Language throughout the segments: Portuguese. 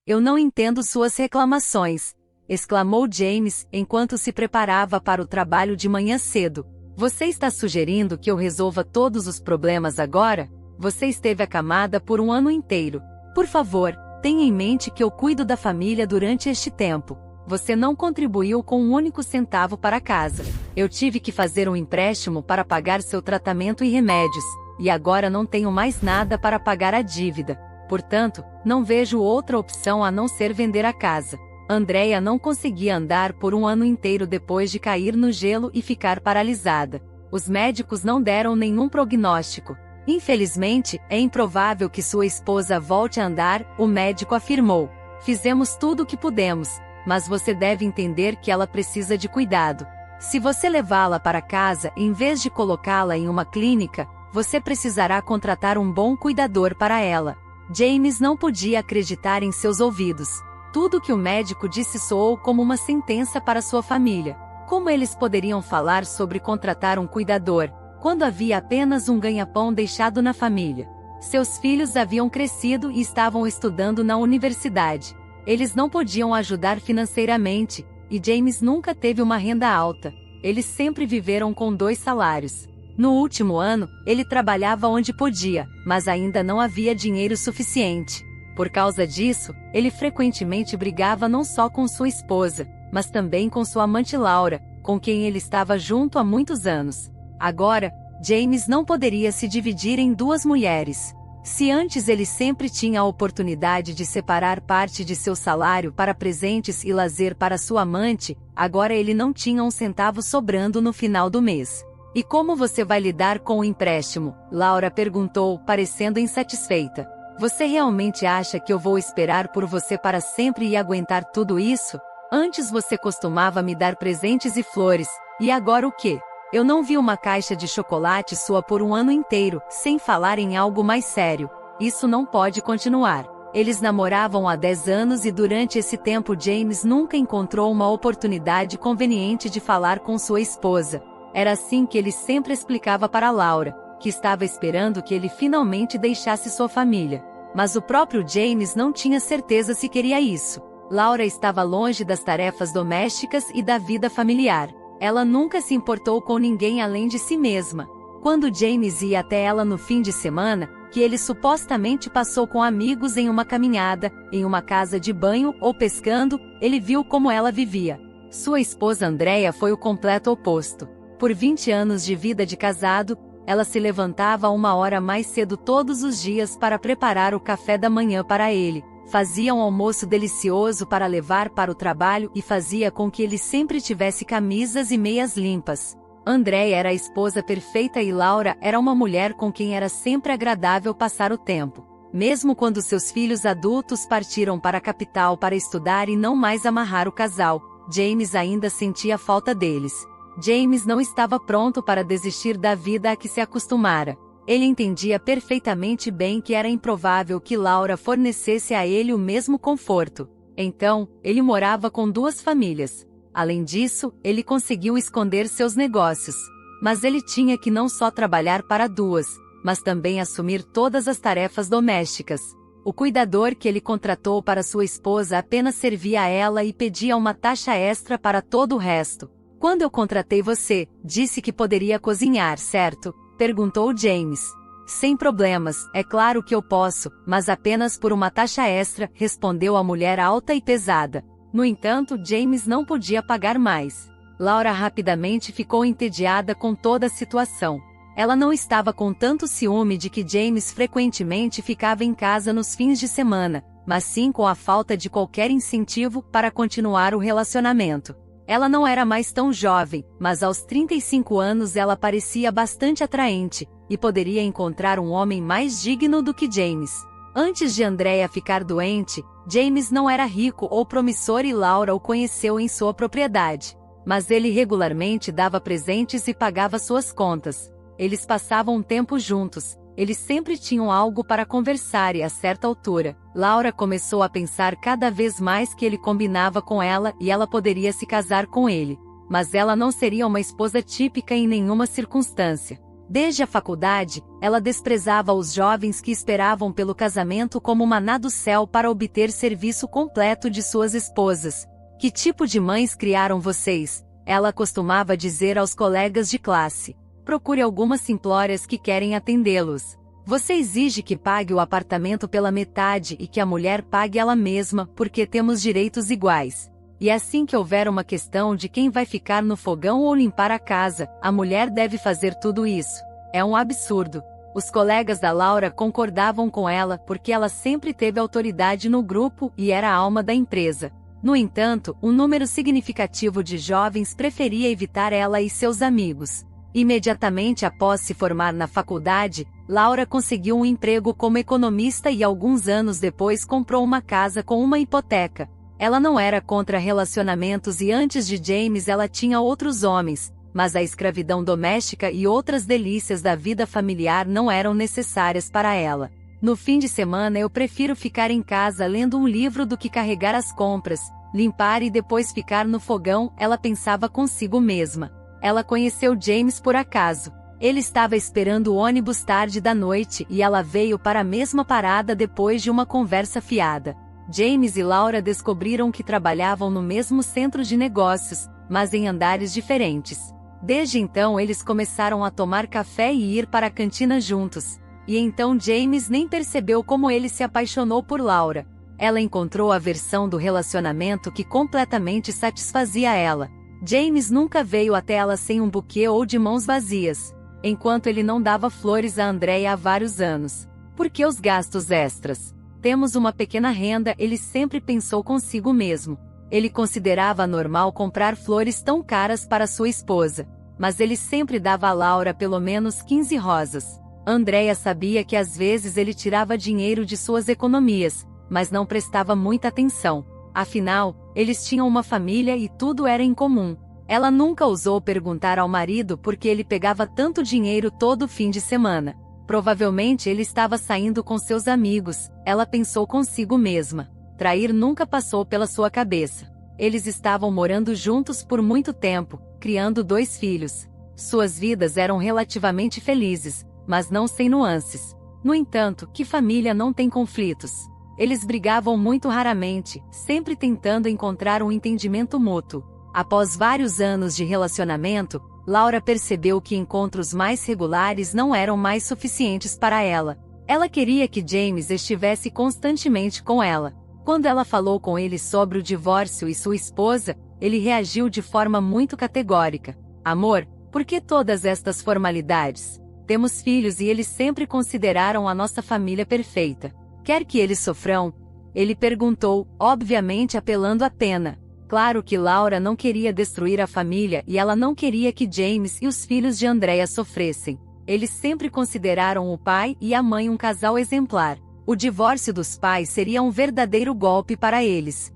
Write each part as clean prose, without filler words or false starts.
Eu não entendo suas reclamações, exclamou James, enquanto se preparava para o trabalho de manhã cedo. Você está sugerindo que eu resolva todos os problemas agora? Você esteve acamada por um ano inteiro. Por favor, tenha em mente que eu cuido da família durante este tempo. Você não contribuiu com um único centavo para a casa. Eu tive que fazer um empréstimo para pagar seu tratamento e remédios, e agora não tenho mais nada para pagar a dívida. Portanto, não vejo outra opção a não ser vender a casa. Andrea não conseguia andar por um ano inteiro depois de cair no gelo e ficar paralisada. Os médicos não deram nenhum prognóstico. Infelizmente, é improvável que sua esposa volte a andar, o médico afirmou. Fizemos tudo o que pudemos, mas você deve entender que ela precisa de cuidado. Se você levá-la para casa em vez de colocá-la em uma clínica, você precisará contratar um bom cuidador para ela. James não podia acreditar em seus ouvidos. Tudo que o médico disse soou como uma sentença para sua família. Como eles poderiam falar sobre contratar um cuidador, quando havia apenas um ganha-pão deixado na família? Seus filhos haviam crescido e estavam estudando na universidade. Eles não podiam ajudar financeiramente, e James nunca teve uma renda alta. Eles sempre viveram com 2 salários. No último ano, ele trabalhava onde podia, mas ainda não havia dinheiro suficiente. Por causa disso, ele frequentemente brigava não só com sua esposa, mas também com sua amante Laura, com quem ele estava junto há muitos anos. Agora, James não poderia se dividir em 2 mulheres. Se antes ele sempre tinha a oportunidade de separar parte de seu salário para presentes e lazer para sua amante, agora ele não tinha um centavo sobrando no final do mês. E como você vai lidar com o empréstimo? Laura perguntou, parecendo insatisfeita. Você realmente acha que eu vou esperar por você para sempre e aguentar tudo isso? Antes você costumava me dar presentes e flores, e agora o quê? Eu não vi uma caixa de chocolate sua por um ano inteiro, sem falar em algo mais sério. Isso não pode continuar. Eles namoravam há 10 anos e durante esse tempo James nunca encontrou uma oportunidade conveniente de falar com sua esposa. Era assim que ele sempre explicava para Laura, que estava esperando que ele finalmente deixasse sua família. Mas o próprio James não tinha certeza se queria isso. Laura estava longe das tarefas domésticas e da vida familiar. Ela nunca se importou com ninguém além de si mesma. Quando James ia até ela no fim de semana, que ele supostamente passou com amigos em uma caminhada, em uma casa de banho ou pescando, ele viu como ela vivia. Sua esposa Andrea foi o completo oposto. Por 20 anos de vida de casado, ela se levantava 1 hora mais cedo todos os dias para preparar o café da manhã para ele, fazia um almoço delicioso para levar para o trabalho e fazia com que ele sempre tivesse camisas e meias limpas. Andrea era a esposa perfeita e Laura era uma mulher com quem era sempre agradável passar o tempo. Mesmo quando seus filhos adultos partiram para a capital para estudar e não mais amarrar o casal, James ainda sentia falta deles. James não estava pronto para desistir da vida a que se acostumara. Ele entendia perfeitamente bem que era improvável que Laura fornecesse a ele o mesmo conforto. Então, ele morava com 2 famílias. Além disso, ele conseguiu esconder seus negócios. Mas ele tinha que não só trabalhar para 2, mas também assumir todas as tarefas domésticas. O cuidador que ele contratou para sua esposa apenas servia a ela e pedia uma taxa extra para todo o resto. Quando eu contratei você, disse que poderia cozinhar, certo? Perguntou James. Sem problemas, é claro que eu posso, mas apenas por uma taxa extra, respondeu a mulher alta e pesada. No entanto, James não podia pagar mais. Laura rapidamente ficou entediada com toda a situação. Ela não estava com tanto ciúme de que James frequentemente ficava em casa nos fins de semana, mas sim com a falta de qualquer incentivo para continuar o relacionamento. Ela não era mais tão jovem, mas aos 35 anos ela parecia bastante atraente, e poderia encontrar um homem mais digno do que James. Antes de Andrea ficar doente, James não era rico ou promissor e Laura o conheceu em sua propriedade. Mas ele regularmente dava presentes e pagava suas contas. Eles passavam um tempo juntos. Eles sempre tinham algo para conversar e a certa altura, Laura começou a pensar cada vez mais que ele combinava com ela e ela poderia se casar com ele. Mas ela não seria uma esposa típica em nenhuma circunstância. Desde a faculdade, ela desprezava os jovens que esperavam pelo casamento como maná do céu para obter serviço completo de suas esposas. Que tipo de mães criaram vocês? Ela costumava dizer aos colegas de classe. Procure algumas simplórias que querem atendê-los. Você exige que pague o apartamento pela metade e que a mulher pague ela mesma, porque temos direitos iguais. E assim que houver uma questão de quem vai ficar no fogão ou limpar a casa, a mulher deve fazer tudo isso. É um absurdo. Os colegas da Laura concordavam com ela porque ela sempre teve autoridade no grupo e era a alma da empresa. No entanto, um número significativo de jovens preferia evitar ela e seus amigos. Imediatamente após se formar na faculdade, Laura conseguiu um emprego como economista e alguns anos depois comprou uma casa com uma hipoteca. Ela não era contra relacionamentos e antes de James ela tinha outros homens, mas a escravidão doméstica e outras delícias da vida familiar não eram necessárias para ela. No fim de semana eu prefiro ficar em casa lendo um livro do que carregar as compras, limpar e depois ficar no fogão, ela pensava consigo mesma. Ela conheceu James por acaso. Ele estava esperando o ônibus tarde da noite e ela veio para a mesma parada depois de uma conversa fiada. James e Laura descobriram que trabalhavam no mesmo centro de negócios, mas em andares diferentes. Desde então eles começaram a tomar café e ir para a cantina juntos. E então James nem percebeu como ele se apaixonou por Laura. Ela encontrou a versão do relacionamento que completamente satisfazia ela. James nunca veio até ela sem um buquê ou de mãos vazias, enquanto ele não dava flores a Andrea há vários anos. Por que os gastos extras? Temos uma pequena renda, ele sempre pensou consigo mesmo. Ele considerava normal comprar flores tão caras para sua esposa, mas ele sempre dava a Laura pelo menos 15 rosas. Andrea sabia que às vezes ele tirava dinheiro de suas economias, mas não prestava muita atenção. Afinal, eles tinham uma família e tudo era em comum. Ela nunca ousou perguntar ao marido por que ele pegava tanto dinheiro todo fim de semana. Provavelmente ele estava saindo com seus amigos, ela pensou consigo mesma. Trair nunca passou pela sua cabeça. Eles estavam morando juntos por muito tempo, criando 2 filhos. Suas vidas eram relativamente felizes, mas não sem nuances. No entanto, que família não tem conflitos? Eles brigavam muito raramente, sempre tentando encontrar um entendimento mútuo. Após vários anos de relacionamento, Laura percebeu que encontros mais regulares não eram mais suficientes para ela. Ela queria que James estivesse constantemente com ela. Quando ela falou com ele sobre o divórcio e sua esposa, ele reagiu de forma muito categórica. Amor, por que todas estas formalidades? Temos filhos e eles sempre consideraram a nossa família perfeita. Quer que eles sofram? Ele perguntou, obviamente apelando à pena. Claro que Laura não queria destruir a família e ela não queria que James e os filhos de Andrea sofressem. Eles sempre consideraram o pai e a mãe um casal exemplar. O divórcio dos pais seria um verdadeiro golpe para eles.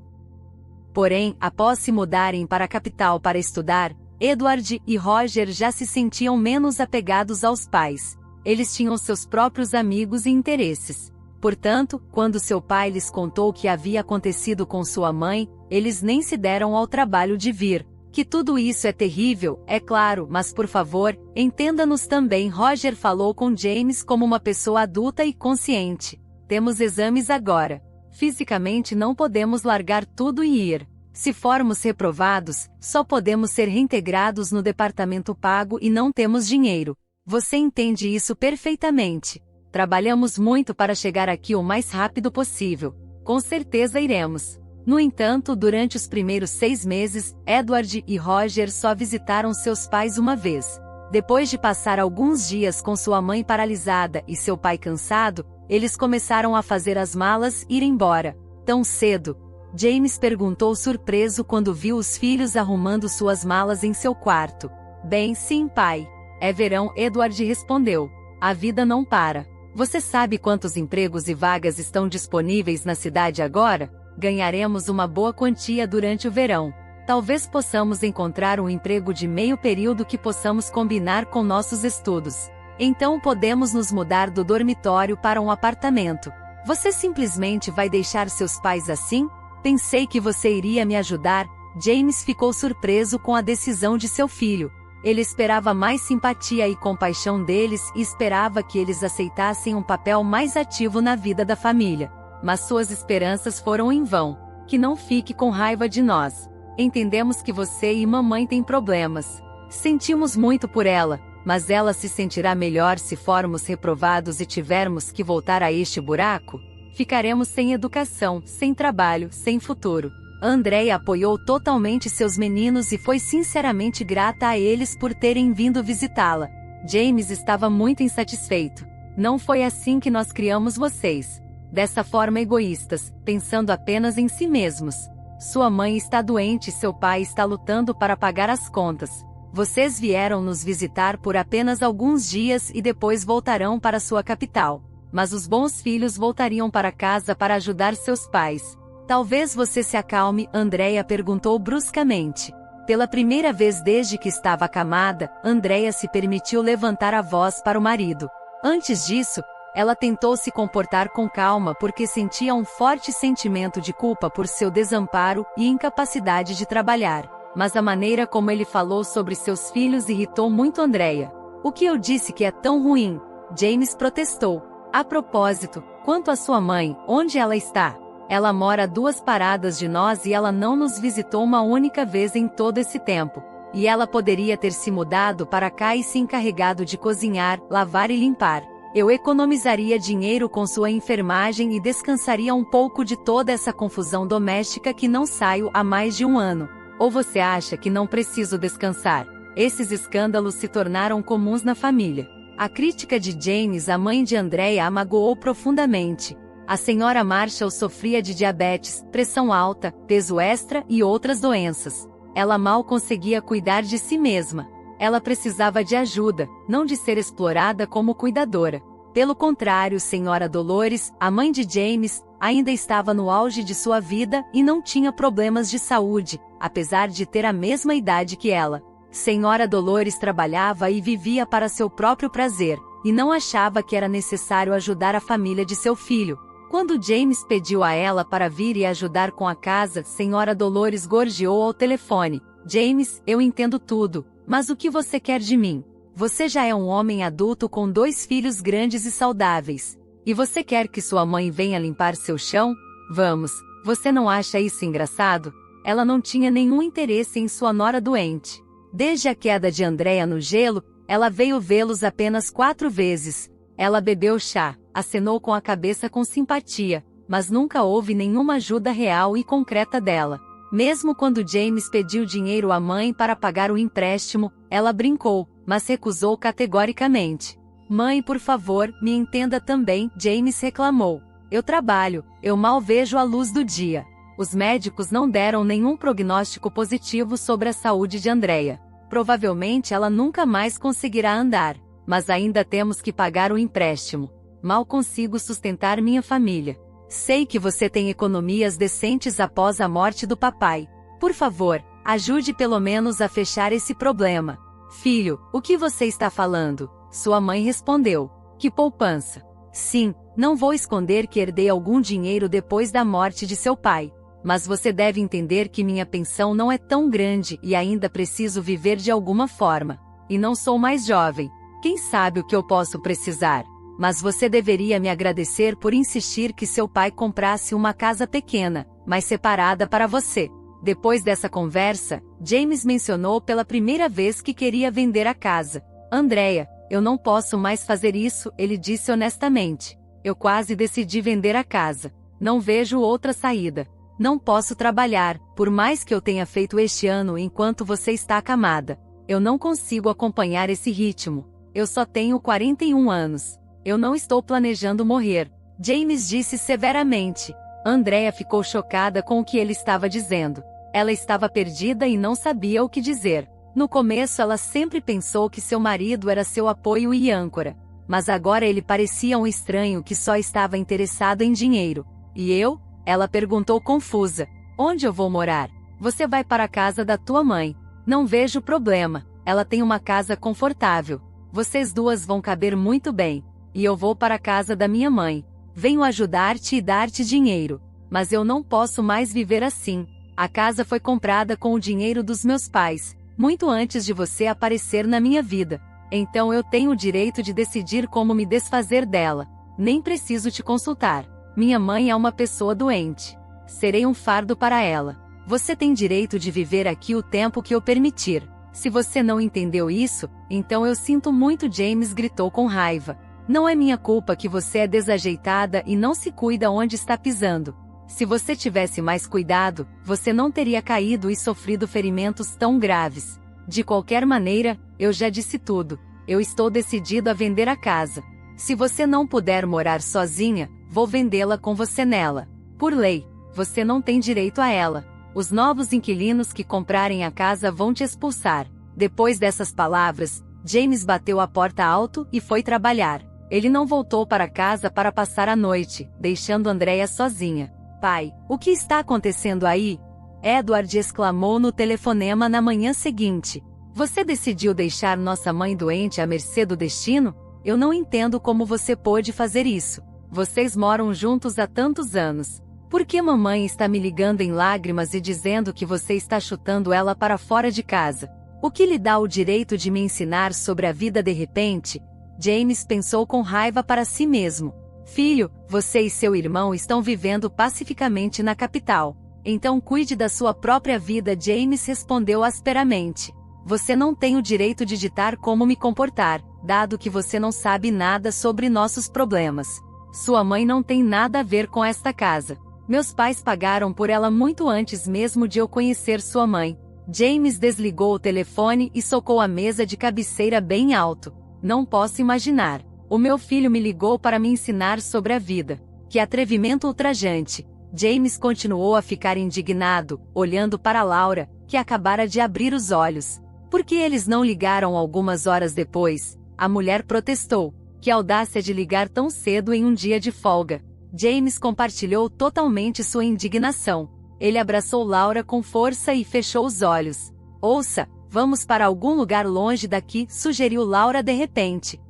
Porém, após se mudarem para a capital para estudar, Edward e Roger já se sentiam menos apegados aos pais. Eles tinham seus próprios amigos e interesses. Portanto, quando seu pai lhes contou o que havia acontecido com sua mãe, eles nem se deram ao trabalho de vir. Que tudo isso é terrível, é claro, mas por favor, entenda-nos também. Roger falou com James como uma pessoa adulta e consciente. Temos exames agora. Fisicamente não podemos largar tudo e ir. Se formos reprovados, só podemos ser reintegrados no departamento pago e não temos dinheiro. Você entende isso perfeitamente. Trabalhamos muito para chegar aqui o mais rápido possível. Com certeza iremos. No entanto, durante os primeiros 6 meses, Edward e Roger só visitaram seus pais uma vez. Depois de passar alguns dias com sua mãe paralisada e seu pai cansado, eles começaram a fazer as malas e ir embora. Tão cedo? James perguntou surpreso quando viu os filhos arrumando suas malas em seu quarto. Bem, sim, pai. É verão, Edward respondeu. A vida não para. Você sabe quantos empregos e vagas estão disponíveis na cidade agora? Ganharemos uma boa quantia durante o verão. Talvez possamos encontrar um emprego de meio período que possamos combinar com nossos estudos. Então podemos nos mudar do dormitório para um apartamento. Você simplesmente vai deixar seus pais assim? Pensei que você iria me ajudar. James ficou surpreso com a decisão de seu filho. Ele esperava mais simpatia e compaixão deles e esperava que eles aceitassem um papel mais ativo na vida da família. Mas suas esperanças foram em vão. Que não fique com raiva de nós. Entendemos que você e mamãe têm problemas. Sentimos muito por ela, mas ela se sentirá melhor se formos reprovados e tivermos que voltar a este buraco? Ficaremos sem educação, sem trabalho, sem futuro. Andréia apoiou totalmente seus meninos e foi sinceramente grata a eles por terem vindo visitá-la. James estava muito insatisfeito. Não foi assim que nós criamos vocês. Dessa forma egoístas, pensando apenas em si mesmos. Sua mãe está doente e seu pai está lutando para pagar as contas. Vocês vieram nos visitar por apenas alguns dias e depois voltarão para sua capital. Mas os bons filhos voltariam para casa para ajudar seus pais. Talvez você se acalme, Andréia perguntou bruscamente. Pela primeira vez desde que estava acamada, Andréia se permitiu levantar a voz para o marido. Antes disso, ela tentou se comportar com calma porque sentia um forte sentimento de culpa por seu desamparo e incapacidade de trabalhar. Mas a maneira como ele falou sobre seus filhos irritou muito Andréia. O que eu disse que é tão ruim? James protestou. A propósito, quanto à sua mãe, onde ela está? Ela mora a 2 paradas de nós e ela não nos visitou uma única vez em todo esse tempo. E ela poderia ter se mudado para cá e se encarregado de cozinhar, lavar e limpar. Eu economizaria dinheiro com sua enfermagem e descansaria um pouco de toda essa confusão doméstica que não saio há mais de 1 ano. Ou você acha que não preciso descansar? Esses escândalos se tornaram comuns na família. A crítica de James à mãe de Andréia a magoou profundamente. A senhora Marshall sofria de diabetes, pressão alta, peso extra e outras doenças. Ela mal conseguia cuidar de si mesma. Ela precisava de ajuda, não de ser explorada como cuidadora. Pelo contrário, senhora Dolores, a mãe de James, ainda estava no auge de sua vida e não tinha problemas de saúde, apesar de ter a mesma idade que ela. Senhora Dolores trabalhava e vivia para seu próprio prazer, e não achava que era necessário ajudar a família de seu filho. Quando James pediu a ela para vir e ajudar com a casa, senhora Dolores gorjeou ao telefone. James, eu entendo tudo, mas o que você quer de mim? Você já é um homem adulto com 2 filhos grandes e saudáveis. E você quer que sua mãe venha limpar seu chão? Vamos, você não acha isso engraçado? Ela não tinha nenhum interesse em sua nora doente. Desde a queda de Andréia no gelo, ela veio vê-los apenas 4 vezes. Ela bebeu chá, acenou com a cabeça com simpatia, mas nunca houve nenhuma ajuda real e concreta dela. Mesmo quando James pediu dinheiro à mãe para pagar o empréstimo, ela brincou, mas recusou categoricamente. Mãe, por favor, me entenda também, James reclamou. Eu trabalho, eu mal vejo a luz do dia. Os médicos não deram nenhum prognóstico positivo sobre a saúde de Andréia. Provavelmente ela nunca mais conseguirá andar. Mas ainda temos que pagar o empréstimo. Mal consigo sustentar minha família. Sei que você tem economias decentes após a morte do papai. Por favor, ajude pelo menos a fechar esse problema. Filho, o que você está falando? Sua mãe respondeu. Que poupança. Sim, não vou esconder que herdei algum dinheiro depois da morte de seu pai. Mas você deve entender que minha pensão não é tão grande e ainda preciso viver de alguma forma. E não sou mais jovem. Quem sabe o que eu posso precisar? Mas você deveria me agradecer por insistir que seu pai comprasse uma casa pequena, mas separada para você. Depois dessa conversa, James mencionou pela primeira vez que queria vender a casa. Andréia, eu não posso mais fazer isso, ele disse honestamente. Eu quase decidi vender a casa. Não vejo outra saída. Não posso trabalhar, por mais que eu tenha feito este ano enquanto você está acamada. Eu não consigo acompanhar esse ritmo. Eu só tenho 41 anos. Eu não estou planejando morrer. James disse severamente. Andréia ficou chocada com o que ele estava dizendo. Ela estava perdida e não sabia o que dizer. No começo ela sempre pensou que seu marido era seu apoio e âncora. Mas agora ele parecia um estranho que só estava interessado em dinheiro. E eu? Ela perguntou confusa. Onde eu vou morar? Você vai para a casa da tua mãe. Não vejo problema. Ela tem uma casa confortável. Vocês 2 vão caber muito bem. E eu vou para a casa da minha mãe. Venho ajudar-te e dar-te dinheiro. Mas eu não posso mais viver assim. A casa foi comprada com o dinheiro dos meus pais. muito antes de você aparecer na minha vida. Então eu tenho o direito de decidir como me desfazer dela. Nem preciso te consultar. Minha mãe é uma pessoa doente. Serei um fardo para ela. Você tem direito de viver aqui o tempo que eu permitir. Se você não entendeu isso, então eu sinto muito. James gritou com raiva. Não é minha culpa que você é desajeitada e não se cuida onde está pisando. Se você tivesse mais cuidado, você não teria caído e sofrido ferimentos tão graves. De qualquer maneira, eu já disse tudo. Eu estou decidido a vender a casa. Se você não puder morar sozinha, vou vendê-la com você nela. Por lei, você não tem direito a ela. Os novos inquilinos que comprarem a casa vão te expulsar. Depois dessas palavras, James bateu a porta alto e foi trabalhar. Ele não voltou para casa para passar a noite, deixando Andrea sozinha. Pai, o que está acontecendo aí? Edward exclamou no telefonema na manhã seguinte. Você decidiu deixar nossa mãe doente à mercê do destino? Eu não entendo como você pôde fazer isso. Vocês moram juntos há tantos anos. Por que mamãe está me ligando em lágrimas e dizendo que você está chutando ela para fora de casa? O que lhe dá o direito de me ensinar sobre a vida de repente? James pensou com raiva para si mesmo. Filho, você e seu irmão estão vivendo pacificamente na capital. Então cuide da sua própria vida. James respondeu asperamente. Você não tem o direito de ditar como me comportar, dado que você não sabe nada sobre nossos problemas. Sua mãe não tem nada a ver com esta casa. Meus pais pagaram por ela muito antes mesmo de eu conhecer sua mãe. James desligou o telefone e socou a mesa de cabeceira bem alto. Não posso imaginar. O meu filho me ligou para me ensinar sobre a vida. Que atrevimento ultrajante. James continuou a ficar indignado, olhando para Laura, que acabara de abrir os olhos. Por que eles não ligaram algumas horas depois? A mulher protestou. Que audácia de ligar tão cedo em um dia de folga. James compartilhou totalmente sua indignação. Ele abraçou Laura com força e fechou os olhos. Ouça, vamos para algum lugar longe daqui, sugeriu Laura de repente.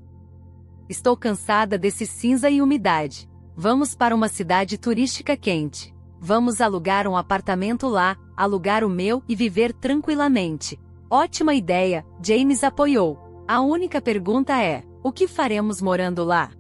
Estou cansada desse cinza e umidade. Vamos para uma cidade turística quente. Vamos alugar um apartamento lá, alugar o meu e viver tranquilamente. Ótima ideia, James apoiou. A única pergunta é, o que faremos morando lá?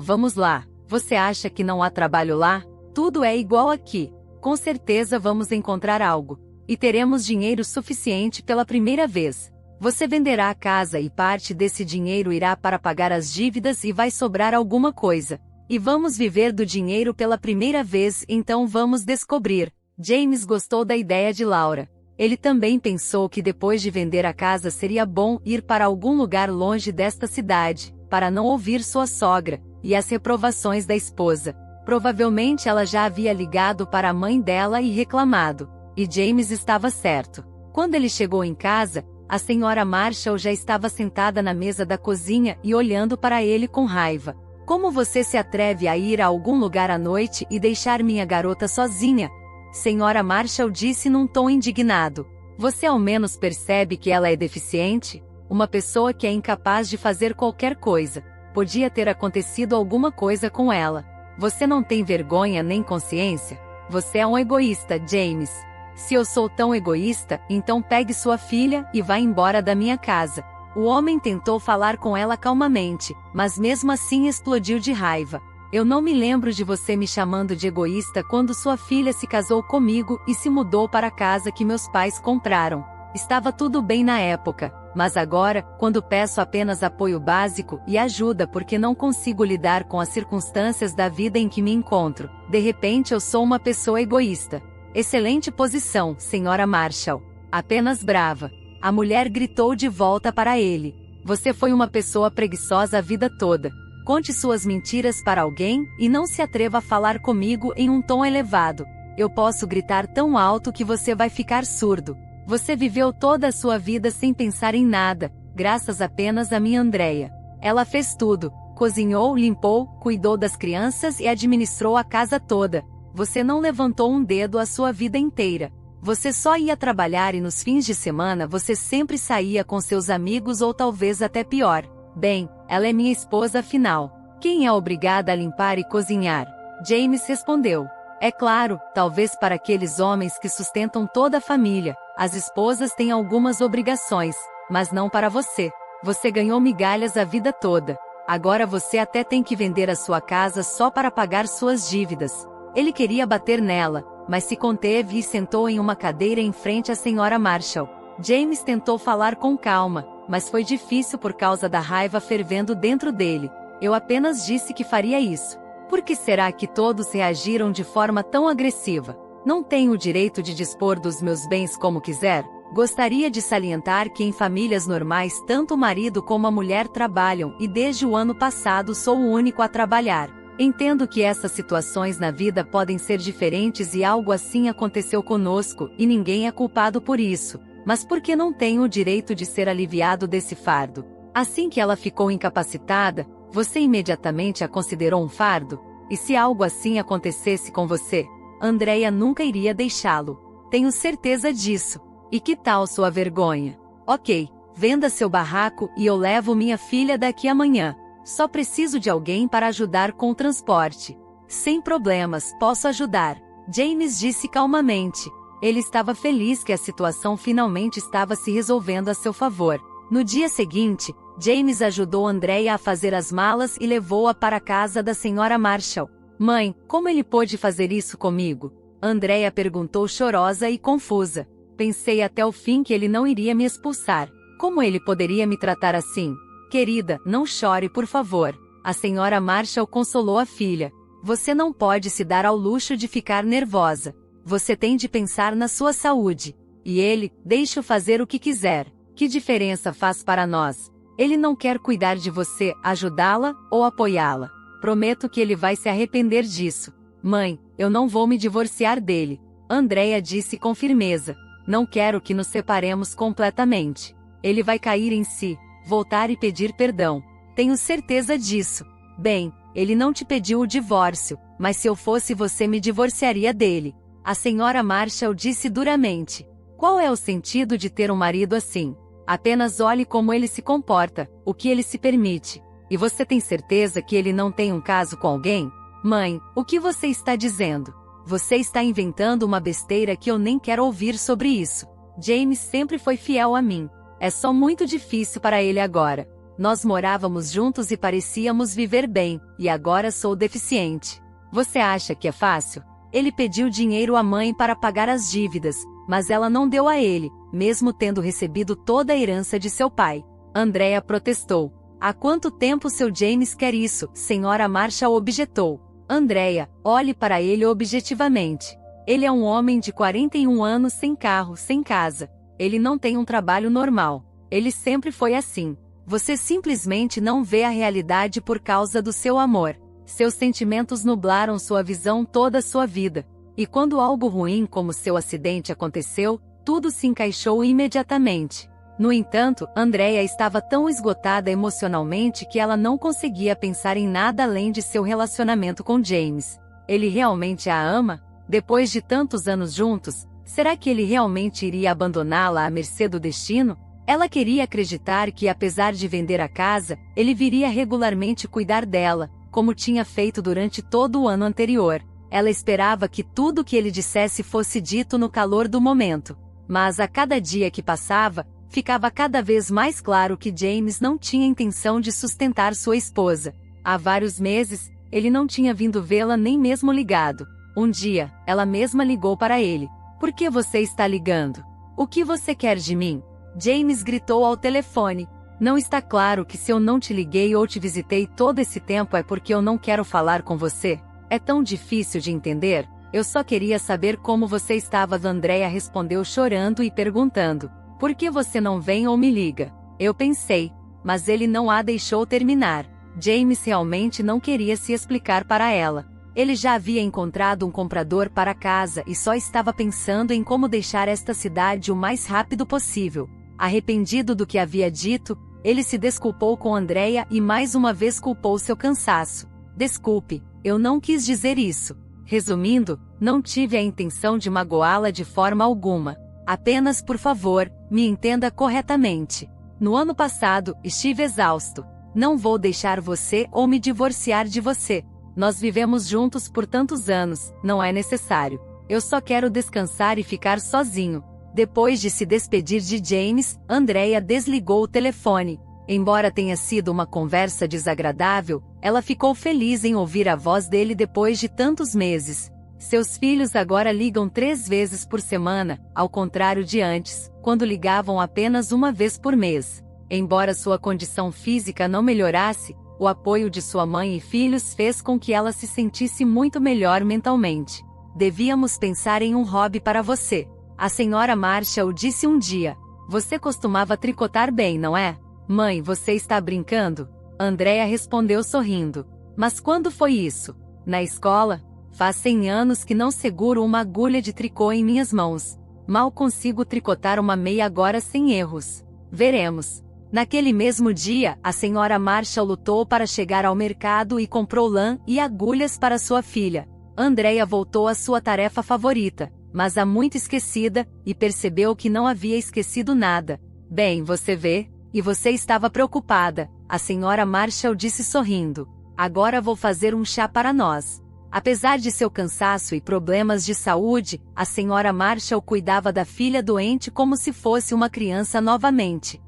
Vamos lá. Você acha que não há trabalho lá? Tudo é igual aqui. Com certeza vamos encontrar algo. E teremos dinheiro suficiente pela primeira vez. Você venderá a casa e parte desse dinheiro irá para pagar as dívidas e vai sobrar alguma coisa. E vamos viver do dinheiro pela primeira vez, então vamos descobrir. James gostou da ideia de Laura. Ele também pensou que depois de vender a casa seria bom ir para algum lugar longe desta cidade, para não ouvir sua sogra e as reprovações da esposa. Provavelmente ela já havia ligado para a mãe dela e reclamado. E James estava certo. Quando ele chegou em casa, a senhora Marshall já estava sentada na mesa da cozinha e olhando para ele com raiva. Como você se atreve a ir a algum lugar à noite e deixar minha garota sozinha? Senhora Marshall disse num tom indignado. Você ao menos percebe que ela é deficiente? Uma pessoa que é incapaz de fazer qualquer coisa. Podia ter acontecido alguma coisa com ela. Você não tem vergonha nem consciência? Você é um egoísta, James. Se eu sou tão egoísta, então pegue sua filha e vá embora da minha casa. O homem tentou falar com ela calmamente, mas mesmo assim explodiu de raiva. Eu não me lembro de você me chamando de egoísta quando sua filha se casou comigo e se mudou para a casa que meus pais compraram. Estava tudo bem na época, mas agora, quando peço apenas apoio básico e ajuda porque não consigo lidar com as circunstâncias da vida em que me encontro, de repente eu sou uma pessoa egoísta. Excelente posição, senhora Marshall. Apenas brava. A mulher gritou de volta para ele. Você foi uma pessoa preguiçosa a vida toda. Conte suas mentiras para alguém e não se atreva a falar comigo em um tom elevado. Eu posso gritar tão alto que você vai ficar surdo. Você viveu toda a sua vida sem pensar em nada, graças apenas a minha Andrea. Ela fez tudo, cozinhou, limpou, cuidou das crianças e administrou a casa toda. Você não levantou um dedo a sua vida inteira. Você só ia trabalhar e nos fins de semana você sempre saía com seus amigos ou talvez até pior. Bem, ela é minha esposa afinal. Quem é obrigada a limpar e cozinhar? James respondeu. É claro, talvez para aqueles homens que sustentam toda a família, as esposas têm algumas obrigações, mas não para você. Você ganhou migalhas a vida toda. Agora você até tem que vender a sua casa só para pagar suas dívidas. Ele queria bater nela, mas se conteve e sentou em uma cadeira em frente à senhora Marshall. James tentou falar com calma, mas foi difícil por causa da raiva fervendo dentro dele. Eu apenas disse que faria isso. Por que será que todos reagiram de forma tão agressiva? Não tenho o direito de dispor dos meus bens como quiser? Gostaria de salientar que em famílias normais tanto o marido como a mulher trabalham e desde o ano passado sou o único a trabalhar. Entendo que essas situações na vida podem ser diferentes e algo assim aconteceu conosco e ninguém é culpado por isso. Mas por que não tenho o direito de ser aliviado desse fardo? Assim que ela ficou incapacitada, você imediatamente a considerou um fardo? E se algo assim acontecesse com você? Andrea nunca iria deixá-lo. Tenho certeza disso. E que tal sua vergonha? Ok, venda seu barraco e eu levo minha filha daqui amanhã. Só preciso de alguém para ajudar com o transporte. Sem problemas, posso ajudar. James disse calmamente. Ele estava feliz que a situação finalmente estava se resolvendo a seu favor. No dia seguinte, James ajudou Andrea a fazer as malas e levou-a para a casa da senhora Marshall. Mãe, como ele pôde fazer isso comigo? Andrea perguntou chorosa e confusa. Pensei até o fim que ele não iria me expulsar. Como ele poderia me tratar assim? Querida, não chore por favor. A senhora Marshall consolou a filha. Você não pode se dar ao luxo de ficar nervosa. Você tem de pensar na sua saúde. E ele, deixe-o fazer o que quiser. Que diferença faz para nós? Ele não quer cuidar de você, ajudá-la ou apoiá-la. Prometo que ele vai se arrepender disso. Mãe, eu não vou me divorciar dele. Andrea disse com firmeza. Não quero que nos separemos completamente. Ele vai cair em si, voltar e pedir perdão. Tenho certeza disso. Bem, ele não te pediu o divórcio, mas se eu fosse você me divorciaria dele. A senhora Marshall disse duramente. Qual é o sentido de ter um marido assim? Apenas olhe como ele se comporta, o que ele se permite. E você tem certeza que ele não tem um caso com alguém? Mãe, o que você está dizendo? Você está inventando uma besteira que eu nem quero ouvir sobre isso. James sempre foi fiel a mim. É só muito difícil para ele agora. Nós morávamos juntos e parecíamos viver bem, e agora sou deficiente. Você acha que é fácil? Ele pediu dinheiro à mãe para pagar as dívidas, mas ela não deu a ele, mesmo tendo recebido toda a herança de seu pai. Andrea protestou. Há quanto tempo seu James quer isso? Senhora Marshall objetou. Andrea, olhe para ele objetivamente. Ele é um homem de 41 anos sem carro, sem casa. Ele não tem um trabalho normal. Ele sempre foi assim. Você simplesmente não vê a realidade por causa do seu amor. Seus sentimentos nublaram sua visão toda a sua vida. E quando algo ruim como seu acidente aconteceu, tudo se encaixou imediatamente. No entanto, Andrea estava tão esgotada emocionalmente que ela não conseguia pensar em nada além de seu relacionamento com James. Ele realmente a ama? Depois de tantos anos juntos, será que ele realmente iria abandoná-la à mercê do destino? Ela queria acreditar que, apesar de vender a casa, ele viria regularmente cuidar dela, como tinha feito durante todo o ano anterior. Ela esperava que tudo o que ele dissesse fosse dito no calor do momento. Mas a cada dia que passava, ficava cada vez mais claro que James não tinha intenção de sustentar sua esposa. Há vários meses, ele não tinha vindo vê-la nem mesmo ligado. Um dia, ela mesma ligou para ele. Por que você está ligando? O que você quer de mim? James gritou ao telefone. Não está claro que se eu não te liguei ou te visitei todo esse tempo é porque eu não quero falar com você? É tão difícil de entender? Eu só queria saber como você estava. Andrea respondeu chorando e perguntando. Por que você não vem ou me liga? Eu pensei, mas ele não a deixou terminar. James realmente não queria se explicar para ela. Ele já havia encontrado um comprador para a casa e só estava pensando em como deixar esta cidade o mais rápido possível. Arrependido do que havia dito, ele se desculpou com Andrea e mais uma vez culpou seu cansaço. Desculpe, eu não quis dizer isso. Resumindo, não tive a intenção de magoá-la de forma alguma. Apenas, por favor, me entenda corretamente. No ano passado, estive exausto. Não vou deixar você ou me divorciar de você. Nós vivemos juntos por tantos anos, não é necessário. Eu só quero descansar e ficar sozinho. Depois de se despedir de James, Andrea desligou o telefone. Embora tenha sido uma conversa desagradável, ela ficou feliz em ouvir a voz dele depois de tantos meses. Seus filhos agora ligam 3 vezes por semana, ao contrário de antes, quando ligavam apenas uma vez por mês. Embora sua condição física não melhorasse, o apoio de sua mãe e filhos fez com que ela se sentisse muito melhor mentalmente. Devíamos pensar em um hobby para você. A senhora Marshall disse um dia. Você costumava tricotar bem, não é? Mãe, você está brincando? Andrea respondeu sorrindo. Mas quando foi isso? Na escola? Faz 100 anos que não seguro uma agulha de tricô em minhas mãos. Mal consigo tricotar uma meia agora sem erros. Veremos. Naquele mesmo dia, a senhora Marshall lutou para chegar ao mercado e comprou lã e agulhas para sua filha. Andrea voltou à sua tarefa favorita, mas há muito esquecida, e percebeu que não havia esquecido nada. Bem, você vê, e você estava preocupada, a senhora Marshall disse sorrindo. Agora vou fazer um chá para nós. Apesar de seu cansaço e problemas de saúde, a senhora Marshall cuidava da filha doente como se fosse uma criança novamente.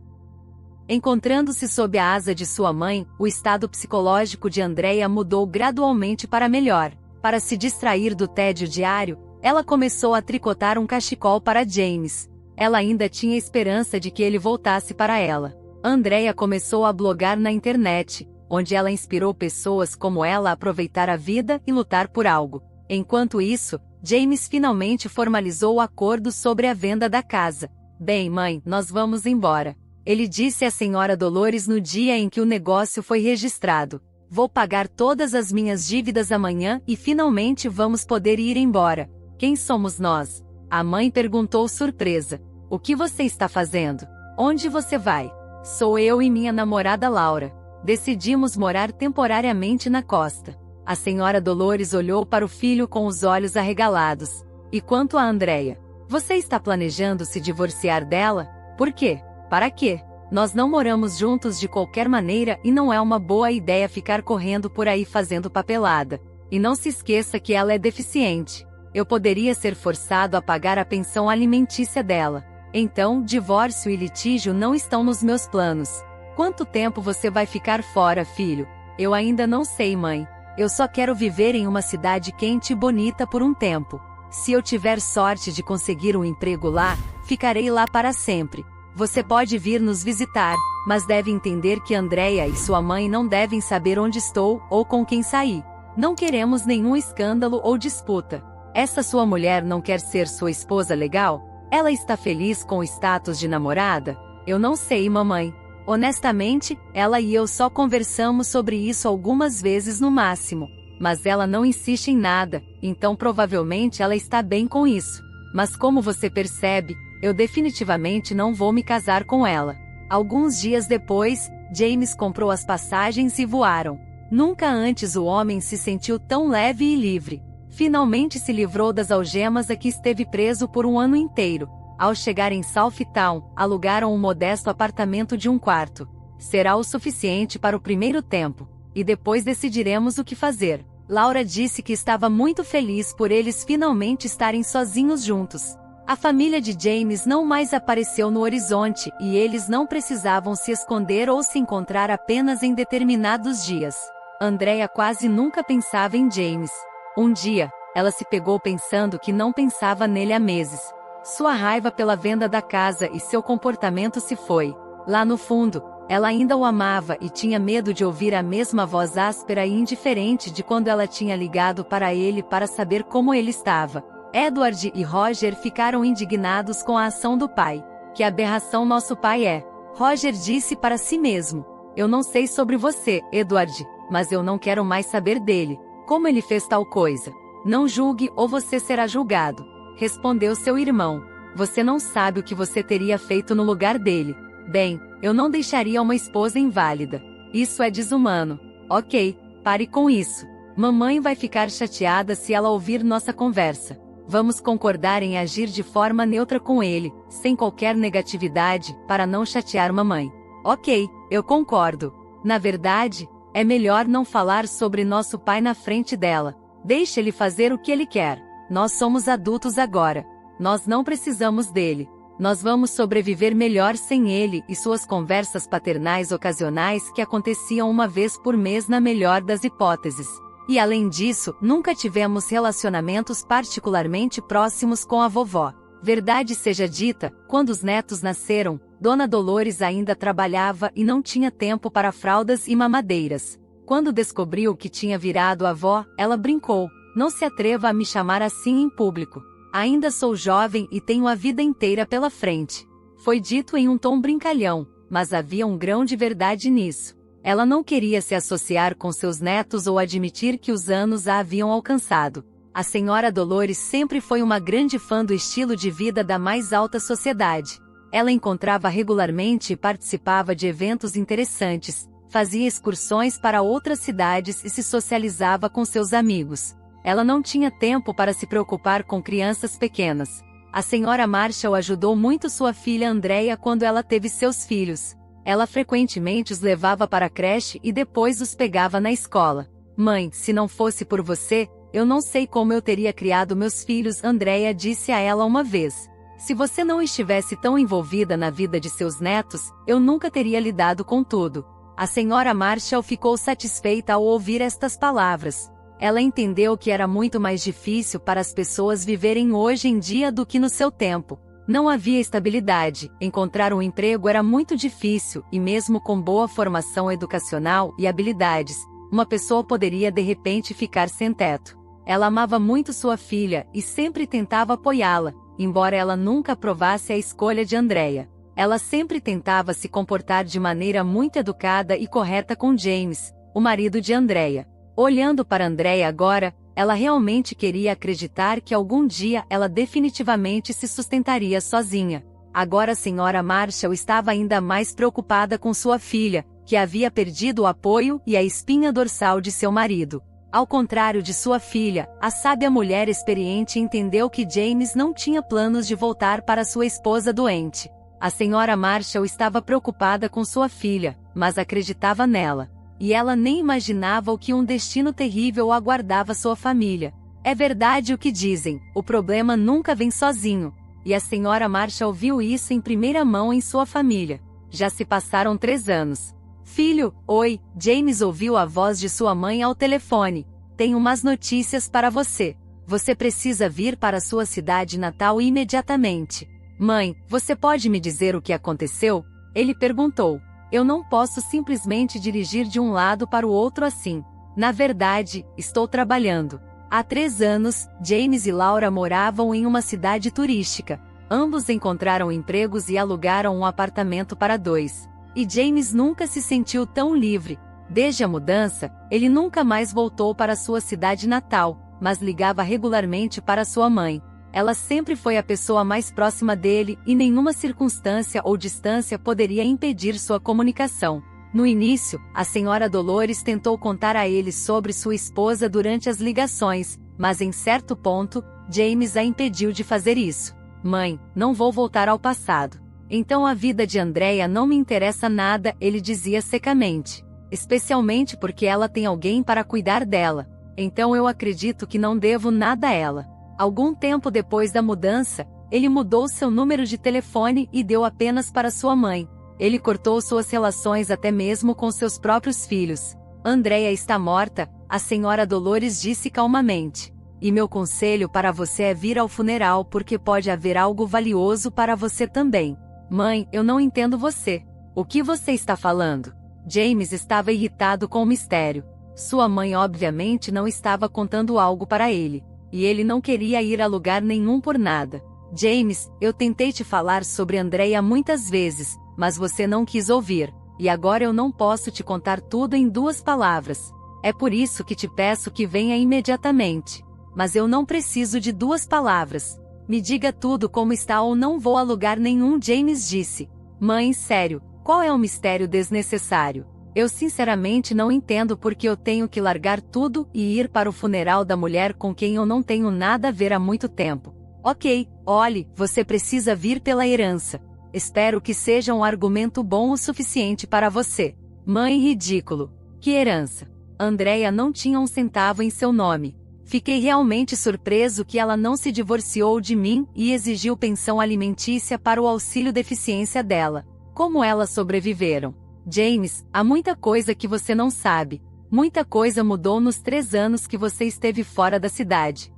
Encontrando-se sob a asa de sua mãe, o estado psicológico de Andrea mudou gradualmente para melhor. Para se distrair do tédio diário, ela começou a tricotar um cachecol para James. Ela ainda tinha esperança de que ele voltasse para ela. Andrea começou a blogar na internet, onde ela inspirou pessoas como ela a aproveitar a vida e lutar por algo. Enquanto isso, James finalmente formalizou o acordo sobre a venda da casa. Bem, mãe, nós vamos embora. Ele disse à senhora Dolores no dia em que o negócio foi registrado. Vou pagar todas as minhas dívidas amanhã e finalmente vamos poder ir embora. Quem somos nós? A mãe perguntou surpresa. O que você está fazendo? Onde você vai? Sou eu e minha namorada Laura. Decidimos morar temporariamente na costa. A senhora Dolores olhou para o filho com os olhos arregalados. E quanto a Andrea? Você está planejando se divorciar dela? Por quê? Para quê? Nós não moramos juntos de qualquer maneira e não é uma boa ideia ficar correndo por aí fazendo papelada. E não se esqueça que ela é deficiente. Eu poderia ser forçado a pagar a pensão alimentícia dela. Então, divórcio e litígio não estão nos meus planos. Quanto tempo você vai ficar fora, filho? Eu ainda não sei, mãe. Eu só quero viver em uma cidade quente e bonita por um tempo. Se eu tiver sorte de conseguir um emprego lá, ficarei lá para sempre. Você pode vir nos visitar, mas deve entender que Andrea e sua mãe não devem saber onde estou ou com quem saí. Não queremos nenhum escândalo ou disputa. Essa sua mulher não quer ser sua esposa legal? Ela está feliz com o status de namorada? Eu não sei, mamãe. Honestamente, ela e eu só conversamos sobre isso algumas vezes no máximo. Mas ela não insiste em nada, então provavelmente ela está bem com isso. Mas como você percebe, eu definitivamente não vou me casar com ela. Alguns dias depois, James comprou as passagens e voaram. Nunca antes o homem se sentiu tão leve e livre. Finalmente se livrou das algemas a que esteve preso por um ano inteiro. Ao chegar em Southtown, alugaram um modesto apartamento de 1 quarto. Será o suficiente para o primeiro tempo. E depois decidiremos o que fazer. Laura disse que estava muito feliz por eles finalmente estarem sozinhos juntos. A família de James não mais apareceu no horizonte e eles não precisavam se esconder ou se encontrar apenas em determinados dias. Andrea quase nunca pensava em James. Um dia, ela se pegou pensando que não pensava nele há meses. Sua raiva pela venda da casa e seu comportamento se foi. Lá no fundo, ela ainda o amava e tinha medo de ouvir a mesma voz áspera e indiferente de quando ela tinha ligado para ele para saber como ele estava. Edward e Roger ficaram indignados com a ação do pai. Que aberração nosso pai é! Roger disse para si mesmo. Eu não sei sobre você, Edward, mas eu não quero mais saber dele. Como ele fez tal coisa? Não julgue ou você será julgado. Respondeu seu irmão. Você não sabe o que você teria feito no lugar dele. Bem, eu não deixaria uma esposa inválida. Isso é desumano. Ok, pare com isso. Mamãe vai ficar chateada se ela ouvir nossa conversa. Vamos concordar em agir de forma neutra com ele, sem qualquer negatividade, para não chatear mamãe. Ok, eu concordo. Na verdade, É melhor não falar sobre nosso pai na frente dela. Deixe ele fazer o que ele quer. Nós somos adultos agora. Nós não precisamos dele. Nós vamos sobreviver melhor sem ele e suas conversas paternais ocasionais que aconteciam uma vez por mês na melhor das hipóteses. E além disso, nunca tivemos relacionamentos particularmente próximos com a vovó. Verdade seja dita, quando os netos nasceram, Dona Dolores ainda trabalhava e não tinha tempo para fraldas e mamadeiras. Quando descobriu que tinha virado avó, ela brincou: "Não se atreva a me chamar assim em público. Ainda sou jovem e tenho a vida inteira pela frente." Foi dito em um tom brincalhão, mas havia um grão de verdade nisso. Ela não queria se associar com seus netos ou admitir que os anos a haviam alcançado. A senhora Dolores sempre foi uma grande fã do estilo de vida da mais alta sociedade. Ela encontrava regularmente e participava de eventos interessantes, fazia excursões para outras cidades e se socializava com seus amigos. Ela não tinha tempo para se preocupar com crianças pequenas. A senhora Marshall ajudou muito sua filha Andrea quando ela teve seus filhos. Ela frequentemente os levava para a creche e depois os pegava na escola. "Mãe, se não fosse por você, eu não sei como eu teria criado meus filhos", Andrea disse a ela uma vez. "Se você não estivesse tão envolvida na vida de seus netos, eu nunca teria lidado com tudo." A senhora Marshall ficou satisfeita ao ouvir estas palavras. Ela entendeu que era muito mais difícil para as pessoas viverem hoje em dia do que no seu tempo. Não havia estabilidade, encontrar um emprego era muito difícil, e mesmo com boa formação educacional e habilidades, uma pessoa poderia de repente ficar sem teto. Ela amava muito sua filha e sempre tentava apoiá-la, embora ela nunca aprovasse a escolha de Andrea. Ela sempre tentava se comportar de maneira muito educada e correta com James, o marido de Andrea. Olhando para Andrea agora, ela realmente queria acreditar que algum dia ela definitivamente se sustentaria sozinha. Agora a senhora Marshall estava ainda mais preocupada com sua filha, que havia perdido o apoio e a espinha dorsal de seu marido. Ao contrário de sua filha, a sábia mulher experiente entendeu que James não tinha planos de voltar para sua esposa doente. A senhora Marshall estava preocupada com sua filha, mas acreditava nela. E ela nem imaginava o que um destino terrível aguardava sua família. É verdade o que dizem, o problema nunca vem sozinho. E a senhora Marshall viu isso em primeira mão em sua família. Já se passaram 3 anos. "Filho, oi", James ouviu a voz de sua mãe ao telefone. "Tenho umas notícias para você. Você precisa vir para sua cidade natal imediatamente." "Mãe, você pode me dizer o que aconteceu?" ele perguntou. "Eu não posso simplesmente dirigir de um lado para o outro assim. Na verdade, estou trabalhando." Há 3 anos, James e Laura moravam em uma cidade turística. Ambos encontraram empregos e alugaram um apartamento para 2. E James nunca se sentiu tão livre. Desde a mudança, ele nunca mais voltou para sua cidade natal, mas ligava regularmente para sua mãe. Ela sempre foi a pessoa mais próxima dele e nenhuma circunstância ou distância poderia impedir sua comunicação. No início, a senhora Dolores tentou contar a ele sobre sua esposa durante as ligações, mas em certo ponto, James a impediu de fazer isso. "Mãe, não vou voltar ao passado. Então a vida de Andrea não me interessa nada", ele dizia secamente. "Especialmente porque ela tem alguém para cuidar dela. Então eu acredito que não devo nada a ela." Algum tempo depois da mudança, ele mudou seu número de telefone e deu apenas para sua mãe. Ele cortou suas relações até mesmo com seus próprios filhos. "Andrea está morta", a senhora Dolores disse calmamente. "E meu conselho para você é vir ao funeral porque pode haver algo valioso para você também." "Mãe, eu não entendo você. O que você está falando?" James estava irritado com o mistério. Sua mãe obviamente não estava contando algo para ele. E ele não queria ir a lugar nenhum por nada. "James, eu tentei te falar sobre Andrea muitas vezes, mas você não quis ouvir. E agora eu não posso te contar tudo em 2 palavras. É por isso que te peço que venha imediatamente." "Mas eu não preciso de 2 palavras. Me diga tudo como está ou não vou a lugar nenhum", James disse. "Mãe, sério, qual é o mistério desnecessário? Eu sinceramente não entendo porque eu tenho que largar tudo e ir para o funeral da mulher com quem eu não tenho nada a ver há muito tempo." "Ok, olhe, você precisa vir pela herança. Espero que seja um argumento bom o suficiente para você." "Mãe, ridículo. Que herança! Andrea não tinha um centavo em seu nome. Fiquei realmente surpreso que ela não se divorciou de mim e exigiu pensão alimentícia para o auxílio deficiência dela. Como elas sobreviveram? James, há muita coisa que você não sabe. Muita coisa mudou nos 3 anos que você esteve fora da cidade.